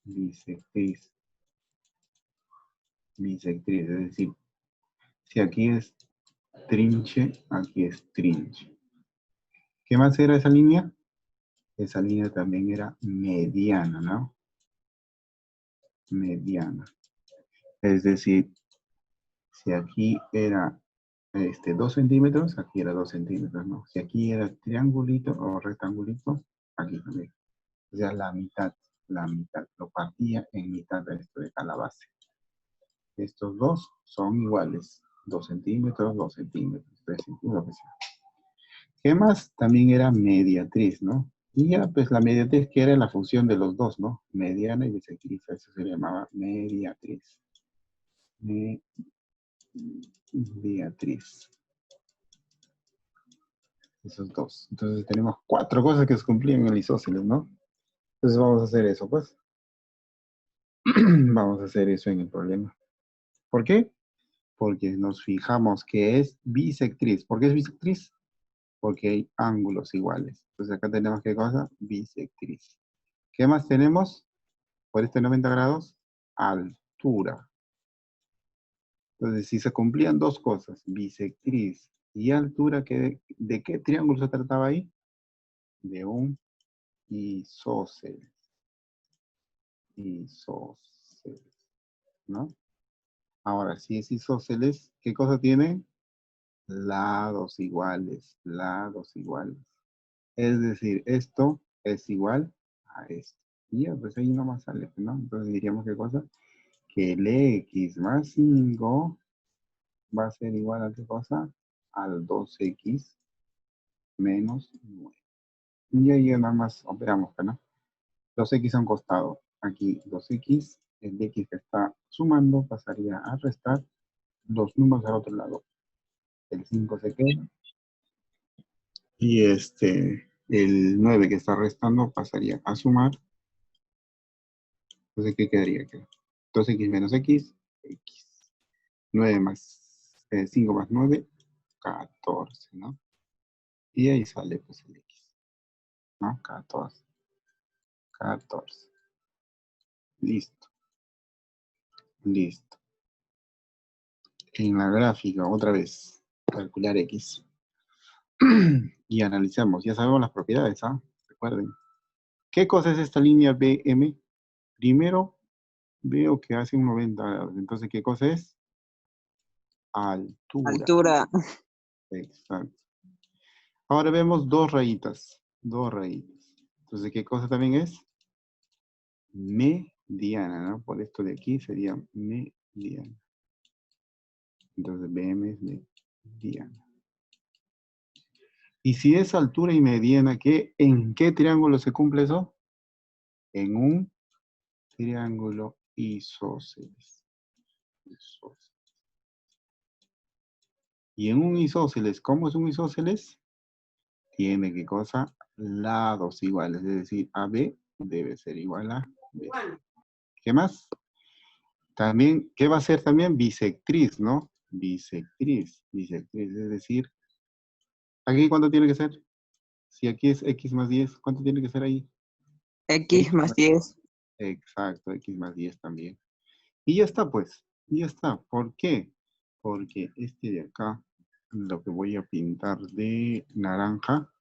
Bisectriz. Bisectriz, es decir, si aquí es trinche, aquí es trinche. ¿Qué más era esa línea? Esa línea también era mediana, ¿no? Mediana. Es decir, si aquí era 2 centímetros, aquí era 2 centímetros, ¿no? Si aquí era triangulito o rectangulito, aquí también. O sea, la mitad, lo partía en mitad de esto de cada base. Estos dos son iguales, 2 centímetros, 2 centímetros, 3 centímetros, lo que sea. ¿Qué más? También era mediatriz, ¿no? Y ya, pues la mediatriz que era la función de los dos, ¿no? Mediana y bisectriz, eso se llamaba mediatriz. Mediatriz. Esos dos. Entonces tenemos 4 cosas que se cumplían en el isósceles, ¿no? Entonces vamos a hacer eso, pues. Vamos a hacer eso en el problema. ¿Por qué? Porque nos fijamos que es bisectriz. ¿Por qué es bisectriz? Porque hay ángulos iguales. Entonces acá tenemos, ¿qué cosa? Bisectriz. ¿Qué más tenemos? Por este 90 grados, altura. Entonces, si se cumplían dos cosas, bisectriz y altura, ¿de qué triángulo se trataba ahí? De un isósceles. Isósceles, ¿no? Ahora, si es isósceles, ¿qué cosa tiene? Lados iguales, lados iguales. Es decir, esto es igual a esto. Y ya, pues ahí nomás sale, ¿no? Entonces diríamos, ¿qué cosa? Que el x más 5 va a ser igual a qué cosa? Al 2x menos 9. Y ahí nada más operamos, ¿no? 2x a un costado. Aquí 2x, el x que está sumando pasaría a restar los números al otro lado. El 5 se queda. Y el 9 que está restando pasaría a sumar. Entonces, ¿qué quedaría aquí? 2x menos x, x. 9 más 5 más 9, 14, ¿no? Y ahí sale pues el x, ¿no? 14. 14. Listo. Listo. En la gráfica, otra vez, calcular x. Y analizamos. Ya sabemos las propiedades, ¿ah? Recuerden. ¿Qué cosa es esta línea BM? Primero, veo que hace un 90 grados. Entonces, ¿qué cosa es? Altura. Altura. Exacto. Ahora vemos dos rayitas. Dos rayitas. Entonces, ¿qué cosa también es? Mediana, ¿no? Por esto de aquí sería mediana. Entonces, BM es mediana. Y si es altura y mediana, ¿en qué triángulo se cumple eso? En un triángulo isósceles. Y en un isósceles, ¿cómo es un isósceles? Tiene, ¿qué cosa? Lados iguales, es decir, AB debe ser igual a B. ¿Qué más? También, ¿qué va a ser también? Bisectriz, ¿no? Bisectriz, es decir, ¿aquí cuánto tiene que ser? Si aquí es x más 10, ¿cuánto tiene que ser ahí? X más 10. Exacto, x más 10 también. Y ya está, pues. Y ya está. ¿Por qué? Porque este de acá, lo que voy a pintar de naranja,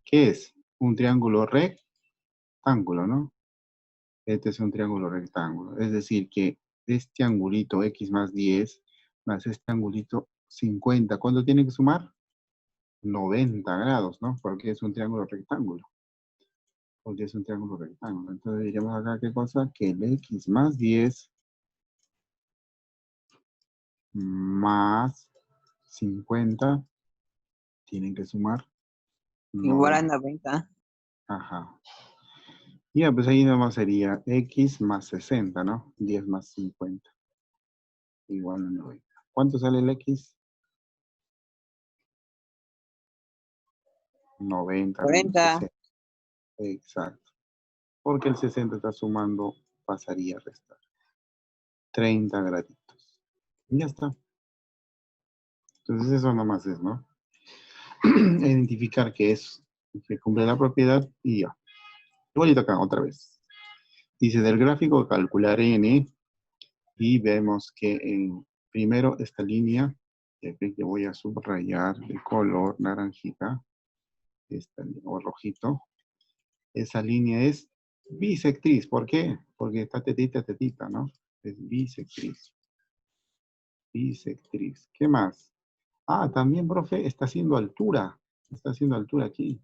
¿qué es? Un triángulo rectángulo, ¿no? Este es un triángulo rectángulo. Es decir, que este angulito x más 10 más este angulito 50, ¿cuánto tiene que sumar? 90 grados, ¿no? Porque es un triángulo rectángulo. Porque es un triángulo rectángulo. Entonces diríamos acá, ¿qué cosa? Que el x más 10 más 50 tienen que sumar Igual a 90. 90. Ajá. Ya, pues ahí nomás sería x más 60, ¿no? 10 más 50. Igual a 90. ¿Cuánto sale el x? 90 menos 40. 60. Exacto. Porque el 60 está sumando, pasaría a restar. 30 graditos. Y ya está. Entonces eso nomás es, ¿no? Identificar que es, que cumple la propiedad y ya. Igualito acá, otra vez. Dice del gráfico calcular n y vemos que primero esta línea que voy a subrayar de color naranjita, o rojito, esa línea es bisectriz. ¿Por qué? Porque está tetita, tetita, ¿no? Es bisectriz. Bisectriz. ¿Qué más? Ah, también, profe, está haciendo altura. Está haciendo altura aquí.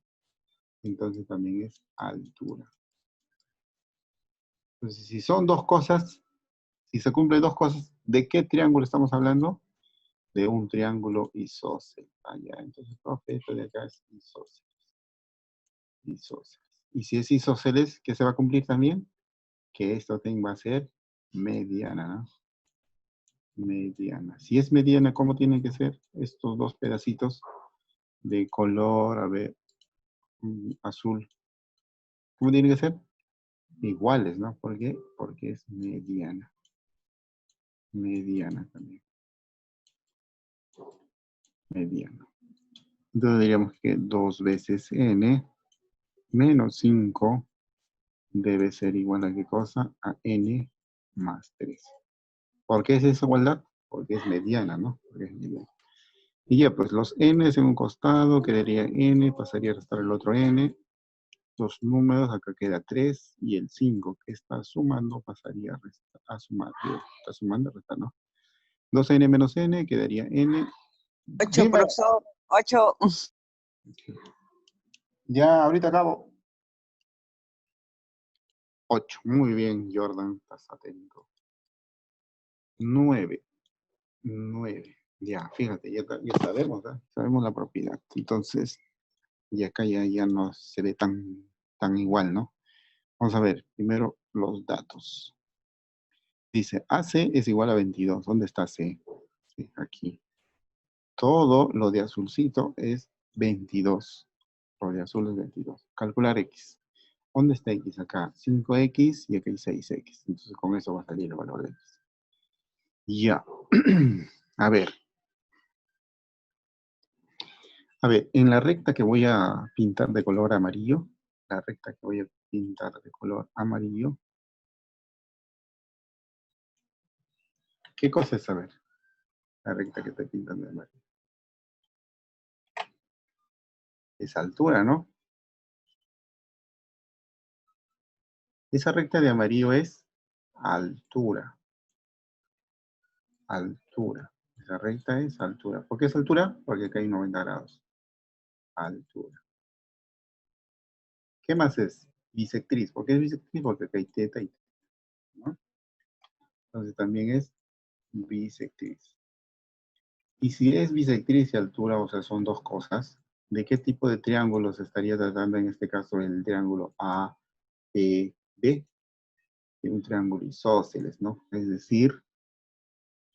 Entonces también es altura. Entonces, si son dos cosas, si se cumplen dos cosas, ¿de qué triángulo estamos hablando? De un triángulo isósceles. Ah, ya, entonces, profe, esto de acá es isósceles. Isósceles. Y si es isósceles, ¿qué se va a cumplir también? Que esto también va a ser mediana, ¿no? Mediana. Si es mediana, ¿cómo tienen que ser estos dos pedacitos de color, a ver, azul? ¿Cómo tienen que ser? Iguales, ¿no? ¿Por qué? Porque es mediana. Mediana también. Mediana. Entonces diríamos que 2 veces n menos 5 debe ser igual a ¿qué cosa? A n más 3. ¿Por qué es esa igualdad? Porque es mediana, ¿no? Porque es mediana. Y ya, pues los n en un costado, quedaría n, pasaría a restar el otro n. Los números, acá queda 3 y el 5 que está sumando pasaría a sumar. Está sumando, resta, ¿no? 2n menos n quedaría n. 8, Dime. profesor. 8. Ya, ahorita acabo. 8. Muy bien, Jordan, estás atento. 9. 9. Ya, fíjate, ya sabemos, ¿eh? Sabemos la propiedad. Entonces, y acá ya no se ve tan igual, ¿no? Vamos a ver, primero los datos. Dice, AC es igual a 22. ¿Dónde está C? Sí, aquí. Todo lo de azulcito es 22. Lo de azul es 22. Calcular X. ¿Dónde está X? Acá 5X y aquí 6X. Entonces con eso va a salir el valor de X. Ya. A ver. A ver, en la recta que voy a pintar de color amarillo, la recta que voy a pintar de color amarillo, ¿qué cosa es saber? La recta que estoy pintando de amarillo. Es altura, ¿no? Esa recta de amarillo es altura. Altura. Esa recta es altura. ¿Por qué es altura? Porque acá hay 90 grados. Altura. ¿Qué más es? Bisectriz. ¿Por qué es bisectriz? Porque acá hay teta y teta, ¿no? Entonces también es bisectriz. Y si es bisectriz y altura, o sea, son dos cosas, ¿de qué tipo de triángulo se estaría tratando en este caso el triángulo A, B, B? De un triángulo isósceles, ¿no? Es decir,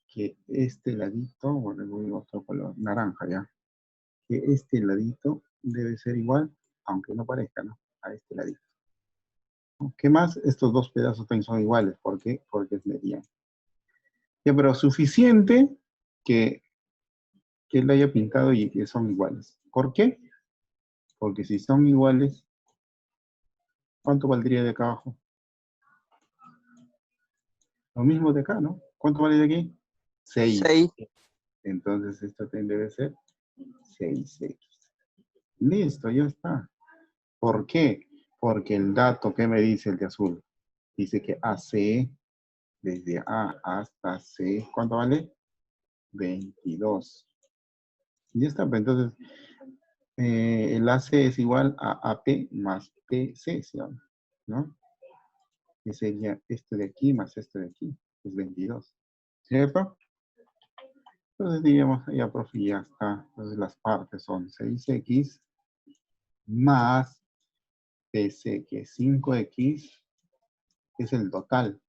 que este ladito, bueno, voy a otro color, naranja ya, que este ladito debe ser igual, aunque no parezca, ¿no? A este ladito. ¿Qué más? Estos dos pedazos también son iguales. ¿Por qué? Porque es mediano. Ya, pero suficiente que él haya pintado y que son iguales. ¿Por qué? Porque si son iguales, ¿cuánto valdría de acá abajo? Lo mismo de acá, ¿no? ¿Cuánto vale de aquí? 6. 6. Entonces esto también debe ser 6x. Listo, ya está. ¿Por qué? Porque el dato que me dice el de azul, dice que AC, desde A hasta C, ¿cuánto vale? 22. Ya está, pues entonces el AC es igual a AP más PC, ¿no? Que sería esto de aquí más esto de aquí, es 22. ¿Cierto? Entonces diríamos, ya profe, ya está. Entonces las partes son 6x más PC, que es 5x, que es el total.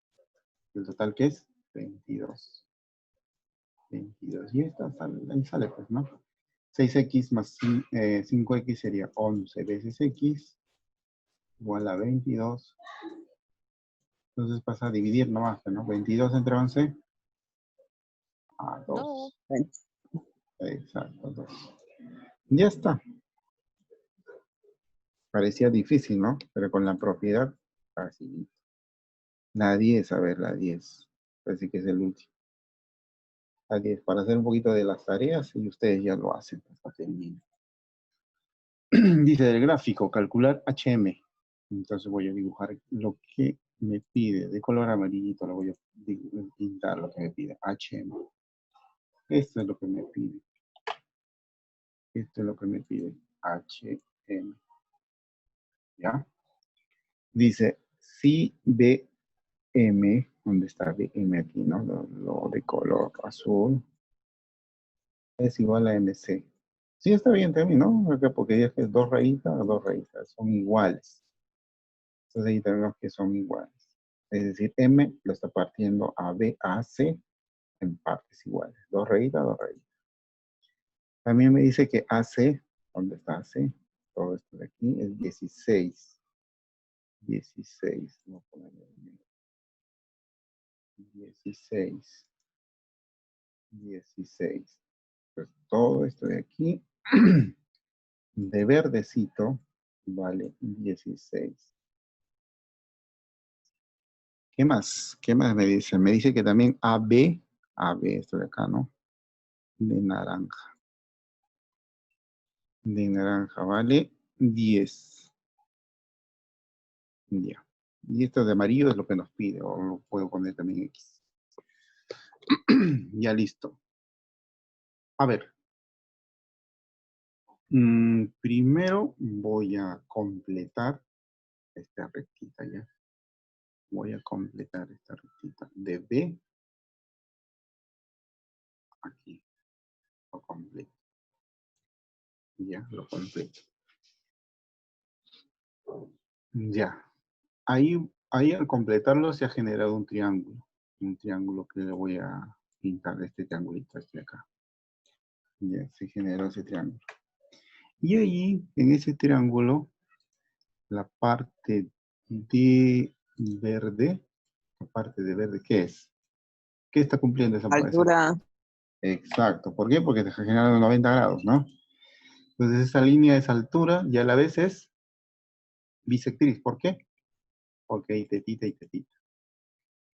¿El total qué es? 22. 22. Y esta sale, ahí sale, pues, ¿no? 6x más 5x sería 11 veces x igual a 22. Entonces pasa a dividir nomás, ¿no? 22 entre 11 a 2. Exacto, 2. Ya está. Parecía difícil, ¿no? Pero con la propiedad, fácil. La 10, a ver, la 10. Parece que es el último. La 10, para hacer un poquito de las tareas y ustedes ya lo hacen. Dice el gráfico, calcular HM. Entonces voy a dibujar lo que me pide. De color amarillito lo voy a pintar lo que me pide. HM. Esto es lo que me pide. Esto es lo que me pide. HM. ¿Ya? Dice, si BM, ¿dónde está BM aquí, no? Lo de color azul, es igual a MC. Sí, está bien también, ¿no? Porque ya que dos raíces son iguales. Entonces ahí tenemos que son iguales. Es decir, M lo está partiendo a B, A, C en partes iguales. Dos raíces, dos raíces. También me dice que AC, ¿dónde está AC? Todo esto de aquí es 16. 16. Vamos a ponerle 16. 16. Pues todo esto de aquí, de verdecito, vale 16. ¿Qué más? ¿Qué más me dice? Me dice que también AB, esto de acá, ¿no? De naranja. De naranja vale 10. Ya. Y esto de amarillo es lo que nos pide, o lo puedo poner también X. Ya listo. A ver. Primero voy a completar esta rectita ya. Voy a completar esta rectita de B. Aquí. Lo completo. Ya, lo completo. Ya. Ahí al completarlo se ha generado un triángulo. Un triángulo que le voy a pintar este triangulito este de acá. Ya, se generó ese triángulo. Y ahí, en ese triángulo, la parte de verde, ¿qué es? ¿Qué está cumpliendo esa parte? Altura. Exacto. ¿Por qué? Porque te está generando 90 grados, ¿no? Entonces esa línea es altura y a la vez es bisectriz. ¿Por qué? Porque hay tetita y tetita.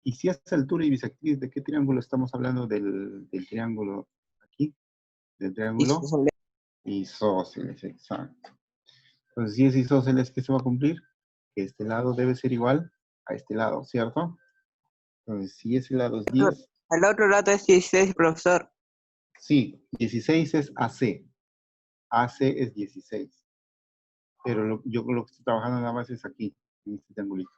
Y si es altura y bisectriz, ¿de qué triángulo estamos hablando? Del triángulo aquí, del triángulo isósceles, exacto. Entonces, si es isósceles, ¿qué se va a cumplir? Que este lado debe ser igual a este lado, ¿cierto? Entonces, si ese lado es 10, El otro lado es 16, profesor. sí, 16 es AC. AC es 16. Pero yo lo que estoy trabajando nada más es aquí, en este triangulito.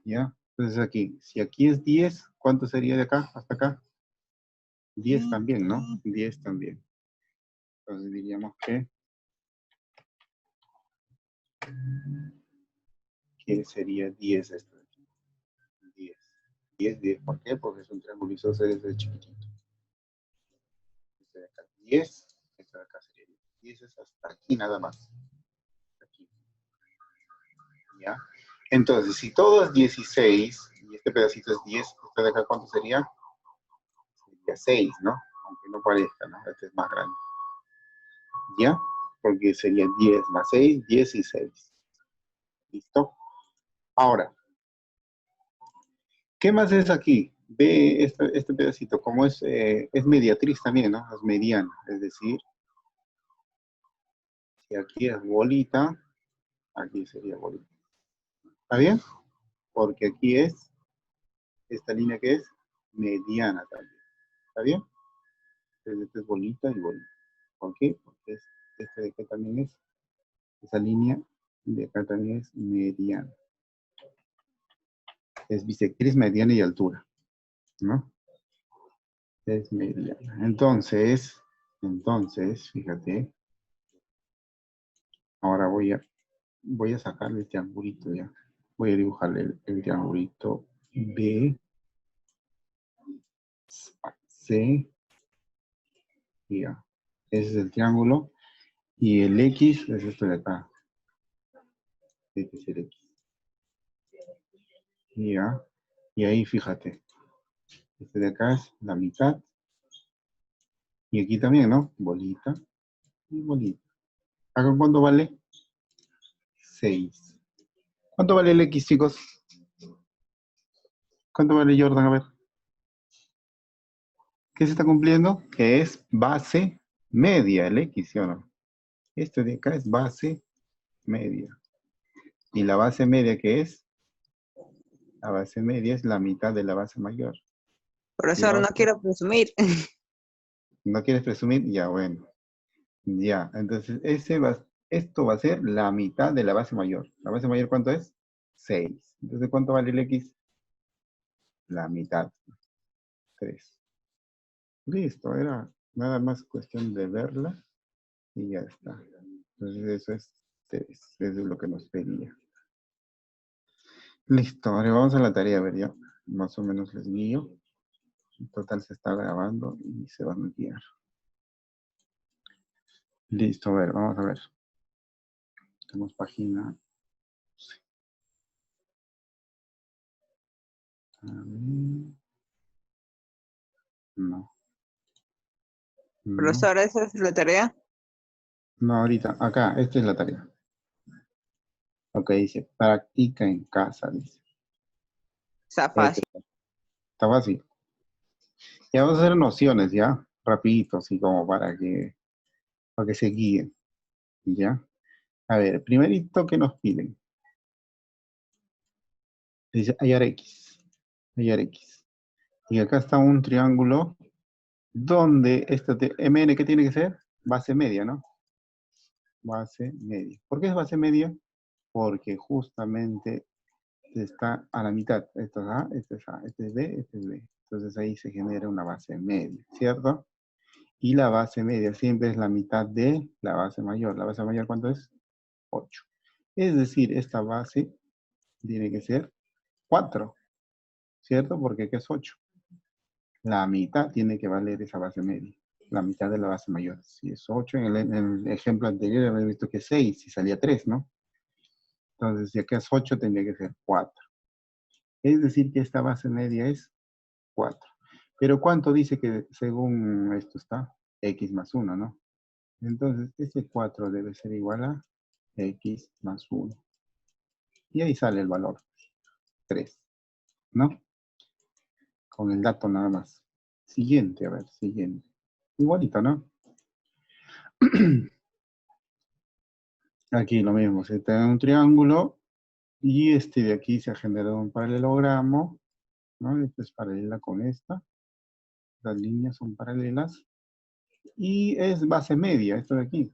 ¿Ya? Entonces aquí, si aquí es 10, ¿cuánto sería de acá hasta acá? 10 también, ¿no? 10 también. Entonces diríamos que sería 10 esto de aquí. 10. 10, 10. ¿Por qué? Porque es un triángulo isósceles desde chiquitito. Este de acá 10, este de acá sería 10. 10 es hasta aquí nada más. Aquí. ¿Ya? Entonces, si todo es 16 y este pedacito es 10, ¿este de acá cuánto sería? Sería 6, ¿no? Aunque no parezca, ¿no? Este es más grande. ¿Ya? Porque sería 10 más 6, 16. ¿Listo? Ahora, ¿qué más es aquí? Ve este pedacito, como es mediatriz también, ¿no? Es mediana, es decir, si aquí es bolita, aquí sería bolita. ¿Está bien? Porque aquí es, esta línea que es mediana también. ¿Está bien? Entonces, esta es bolita y bolita. ¿Por qué? Porque este de acá también es, esa línea de acá también es mediana. Es bisectriz, mediana y altura, ¿no? Es mediana. Entonces, fíjate, ahora voy a sacarle el triangulito ya. Voy a dibujarle el triangulito B, C y A. Ese es el triángulo. Y el X es esto de acá. Tiene que ser X. Ya. Y ahí fíjate. Este de acá es la mitad. Y aquí también, ¿no? Bolita y bolita. ¿Acá cuánto vale? 6. ¿Cuánto vale el X, chicos? ¿Cuánto vale, Jordan? A ver. ¿Qué se está cumpliendo? Que es base media el X, ¿sí o no? Esto de acá es base media. ¿Y la base media qué es? La base media es la mitad de la base mayor. Y la Profesor, no base... quiero presumir. ¿No quieres presumir? Ya, bueno. Ya, entonces esto va a ser la mitad de la base mayor. ¿La base mayor cuánto es? 6. Entonces, ¿cuánto vale el X? La mitad. 3. Listo, era nada más cuestión de verla y ya está. Entonces, eso es 3. Eso es lo que nos pedía. Listo, ahora vamos a la tarea, a ver ya. Más o menos les guío. En total se está grabando y se van a guiar. Listo, a ver, vamos a ver. Tenemos página. A ver. No, no, Profesor, esa es la tarea. no, ahorita. Acá, esta es la tarea. Ok, dice, practica en casa, dice. Está Este fácil. está fácil. Ya vamos a hacer nociones, ¿ya? Rapidito, así como para que se guíen, ¿ya? A ver, primerito que nos piden. Dice hallar X. Hallar X. Y acá está un triángulo donde MN, ¿qué tiene que ser? Base media, ¿no? Base media. ¿Por qué es base media? Porque justamente está a la mitad. Esto es A, este es A, este es B, este es B. Entonces ahí se genera una base media, ¿cierto? Y la base media siempre es la mitad de la base mayor. ¿La base mayor cuánto es? 8. Es decir, esta base tiene que ser 4, ¿cierto? Porque aquí es 8. La mitad tiene que valer esa base media. La mitad de la base mayor. Si es 8, en el ejemplo anterior habíamos visto que es 6, si salía 3, ¿no? Entonces, si acá es 8, tendría que ser 4. Es decir, que esta base media es 4. Pero ¿cuánto dice que según esto está? X más 1, ¿no? Entonces, ese 4 debe ser igual a X más 1. Y ahí sale el valor, 3, ¿no? Con el dato nada más. Siguiente, a ver, siguiente. Igualito, ¿no? Aquí lo mismo, se tiene un triángulo y este de aquí se ha generado un paralelogramo, ¿no? Esta es paralela con esta. Las líneas son paralelas. Y es base media, esto de aquí.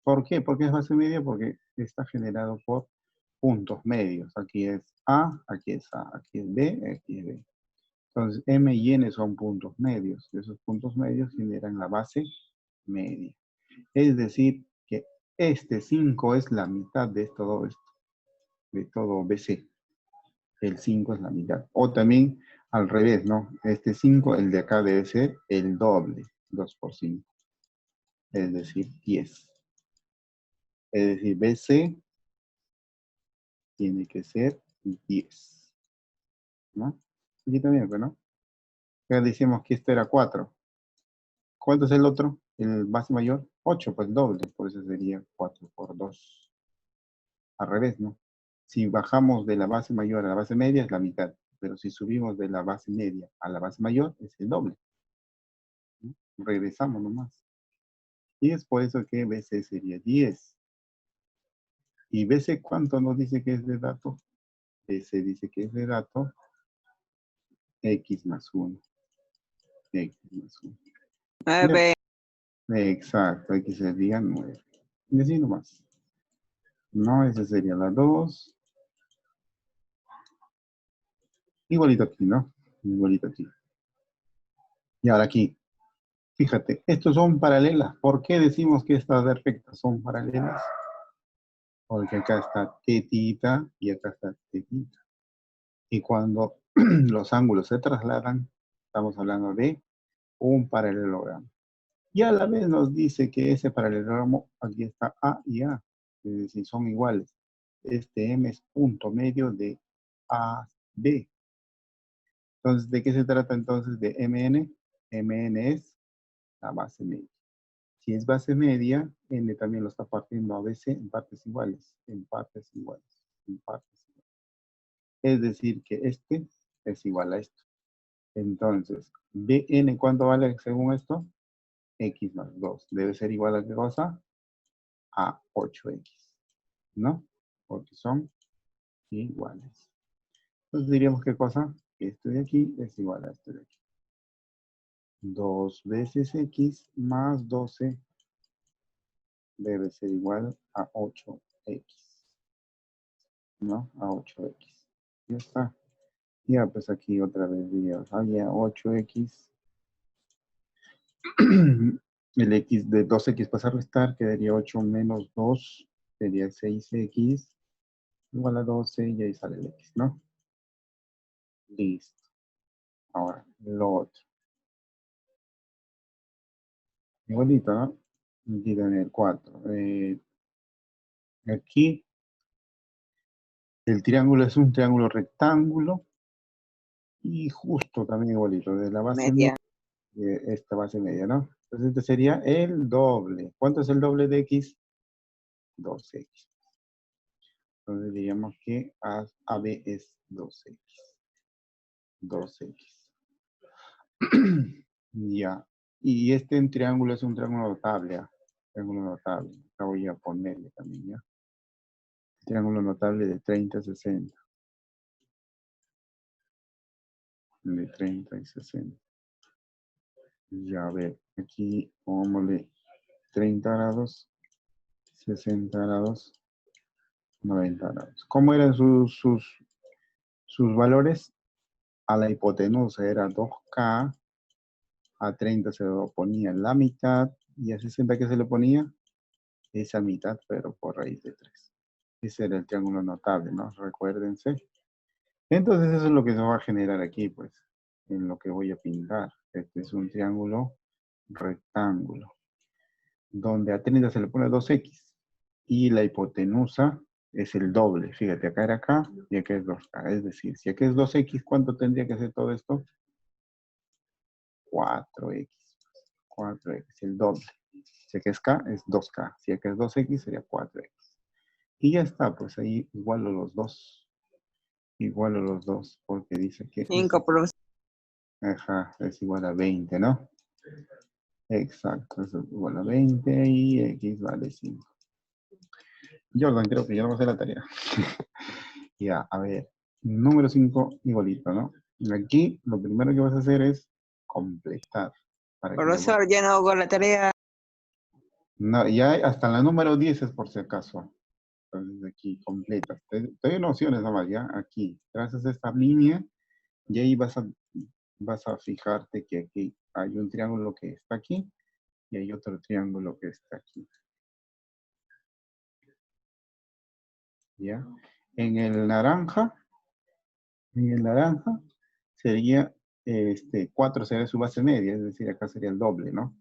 ¿Por qué? ¿Por qué es base media? Porque está generado por puntos medios. Aquí es A, aquí es A, aquí es B, aquí es B. Entonces, M y N son puntos medios. Esos puntos medios generan la base media. Es decir, que este 5 es la mitad de todo esto, de todo BC. El 5 es la mitad. O también al revés, ¿no? Este 5, el de acá debe ser el doble, 2 por 5. Es decir, 10. Es decir, BC tiene que ser 10. ¿No? Aquí también, ¿no? Ya decimos que esto era 4. ¿Cuánto es el otro? El base mayor. 8, pues doble. Por eso sería 4 por 2. Al revés, ¿no? Si bajamos de la base mayor a la base media es la mitad. Pero si subimos de la base media a la base mayor es el doble. ¿No? Regresamos nomás. Y es por eso que BC sería 10. ¿Y BC cuánto nos dice que es de dato? BC dice que es de dato X más 1. X más 1. Ya. 9. Exacto, X sería 9. Y así nomás. No, esa sería la 2. Igualito aquí, ¿no? Igualito aquí. Y ahora aquí, fíjate, estos son paralelas. ¿Por qué decimos que estas de rectas son paralelas? Porque acá está tetita y acá está tetita. Y cuando los ángulos se trasladan, estamos hablando de un paralelogramo. Y a la vez nos dice que ese paralelogramo, aquí está A y A, es decir, son iguales. Este M es punto medio de AB. Entonces, ¿de qué se trata entonces de MN? MN es la base media. Si es base media, N también lo está partiendo a BC en partes iguales, en partes iguales, en partes iguales. Es decir, que este es igual a esto. Entonces, BN, ¿cuánto vale según esto? X más 2. Debe ser igual a qué cosa? A 8X, ¿no? Porque son iguales. Entonces diríamos qué cosa? Que esto de aquí es igual a esto de aquí. 2 veces X más 12 debe ser igual a 8X, ¿no? A 8X. Ya está. Ya, pues aquí otra vez diríamos, ya 8X. El X de 2X pasa a restar, quedaría 8 menos 2, sería 6X, igual a 12 y ahí sale el X, ¿no? Listo. Ahora, lo otro. Igualito, ¿no? Aquí en el 4. Aquí el triángulo es un triángulo rectángulo y justo también igualito, de la base media, Media. de esta base media, ¿no? Entonces este sería el doble. ¿Cuánto es el doble de X? 2X. Entonces diríamos que AB es 2X. 2X. Ya. Y este triángulo es un triángulo notable, ¿ah? Triángulo notable. Acá voy a ponerle también, ¿ya? Triángulo notable de 30 a 60. De 30 y 60. Ya, a ver, aquí pongámosle 30 grados, 60 grados, 90 grados. ¿Cómo eran sus valores? A la hipotenusa era 2K, a 30 se lo ponía la mitad, y a 60 ¿qué se le ponía? Esa mitad, pero por raíz de 3. Ese era el triángulo notable, ¿no? Recuérdense. Entonces eso es lo que se va a generar aquí, pues, en lo que voy a pintar. Este es un triángulo rectángulo, donde a 30 se le pone 2X, y la hipotenusa es el doble. Fíjate, acá era K y acá es 2K. Es decir, si acá es 2X, ¿cuánto tendría que hacer todo esto? 4X. 4X, el doble. Si acá es K, es 2K. Si acá es 2X, sería 4X. Y ya está, pues ahí igualo los dos. Igualo los dos, porque dice que es, 5 plus. ajá, es igual a 20, ¿no? Exacto, es igual a 20 y X vale 5. Jordan, creo que ya no va a hacer la tarea. Ya, a ver, número 5 igualito, ¿no? Aquí lo primero que vas a hacer es completar. Para que lo... Profesor, ya no hago la tarea. No, ya hasta la número 10 es por si acaso. Entonces aquí completas. Te doy nociones nomás, ya. Aquí, trazas esta línea y ahí vas a fijarte que aquí hay un triángulo que está aquí y hay otro triángulo que está aquí. ¿Ya? En el naranja sería, 4 sería su base media, es decir, acá sería el doble, ¿no?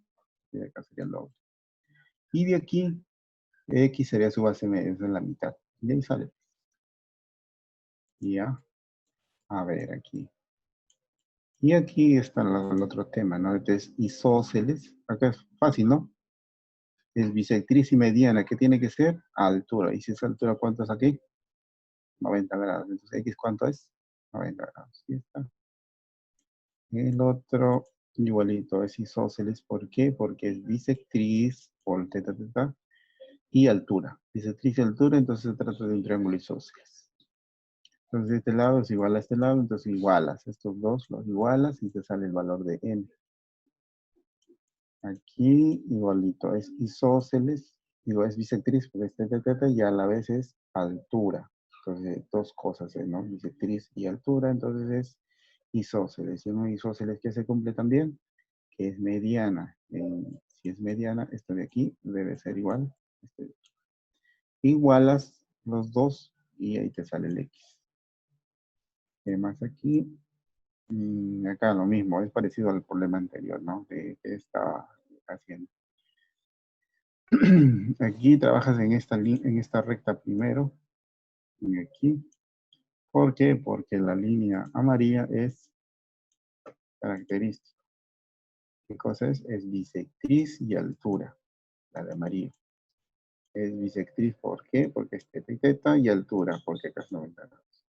Y acá sería el doble. Y de aquí, X sería su base media, esa es la mitad. Y ahí sale. Ya. A ver, aquí. Y aquí está el otro tema, ¿no? Entonces, isósceles. Acá es fácil, ¿no? Es bisectriz y mediana. ¿Qué tiene que ser? Altura. ¿Y si es altura, cuánto es aquí? 90 grados. Entonces, X, ¿cuánto es? 90 grados. Y está. El otro, igualito, es isósceles. ¿Por qué? Porque es bisectriz por teta, teta, y altura. Bisectriz y altura, entonces se trata de un triángulo isósceles. Entonces, este lado es igual a este lado, entonces igualas. Estos dos los igualas y te sale el valor de n. Aquí igualito, es isósceles, digo, es bisectriz, porque es teta, teta, y a la vez es altura. Entonces, dos cosas, ¿no? Bisectriz y altura, entonces es isósceles. Y un isósceles que se cumple también, que es mediana. Si es mediana, esto de aquí debe ser igual. Igualas los dos y ahí te sale el X. ¿Qué más aquí? Acá lo mismo, es parecido al problema anterior, ¿no? De esta haciendo. Aquí trabajas en esta recta primero, y aquí. ¿Por qué? Porque la línea amarilla es característica. ¿Qué cosa es? Es bisectriz y altura, la de amarillo. Es bisectriz, ¿por qué? Porque es teta y teta, y altura, porque acá es 90 grados.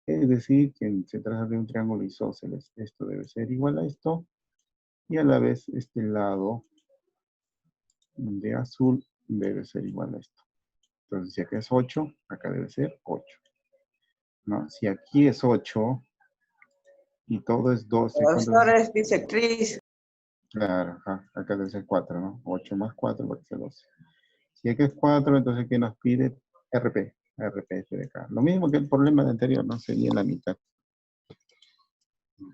Es decir, que se trata de un triángulo isósceles. Esto debe ser igual a esto, y a la vez este lado de azul debe ser igual a esto. Entonces, si acá es 8, acá debe ser 8. ¿No? Si aquí es 8 y todo es 12, ¿cuánto Profesor es? es bisectriz. Claro, ajá, acá debe ser 4, ¿no? 8 más 4 puede ser 12. Si acá es 4, entonces ¿qué nos pide? RP, RP de acá. Lo mismo que el problema de anterior, ¿no? Sería la mitad.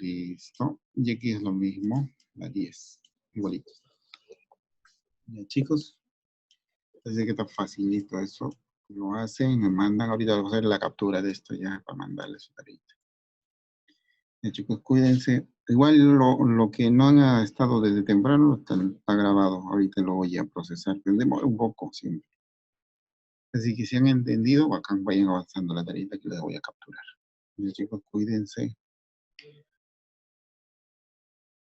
Listo. Y aquí es lo mismo, la 10. Igualito. Ya, chicos, parece que está facilito eso. Lo hacen, me mandan, ahorita vamos a hacer la captura de esto ya para mandarles su tarea. Ya, chicos, cuídense. Igual lo que no han estado desde temprano está grabado. Ahorita lo voy a procesar. Demora un poco siempre. Así que si han entendido, acá vayan avanzando la tarea que les voy a capturar. Ya, chicos, cuídense.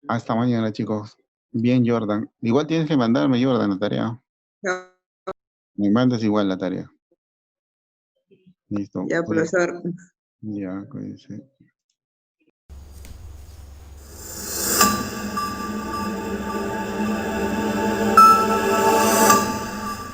Hasta mañana, chicos. Bien, Jordan. Igual tienes que mandarme, Jordan, la tarea. Me mandas igual la tarea. Listo. Ya, profesor. Ya, cuídense.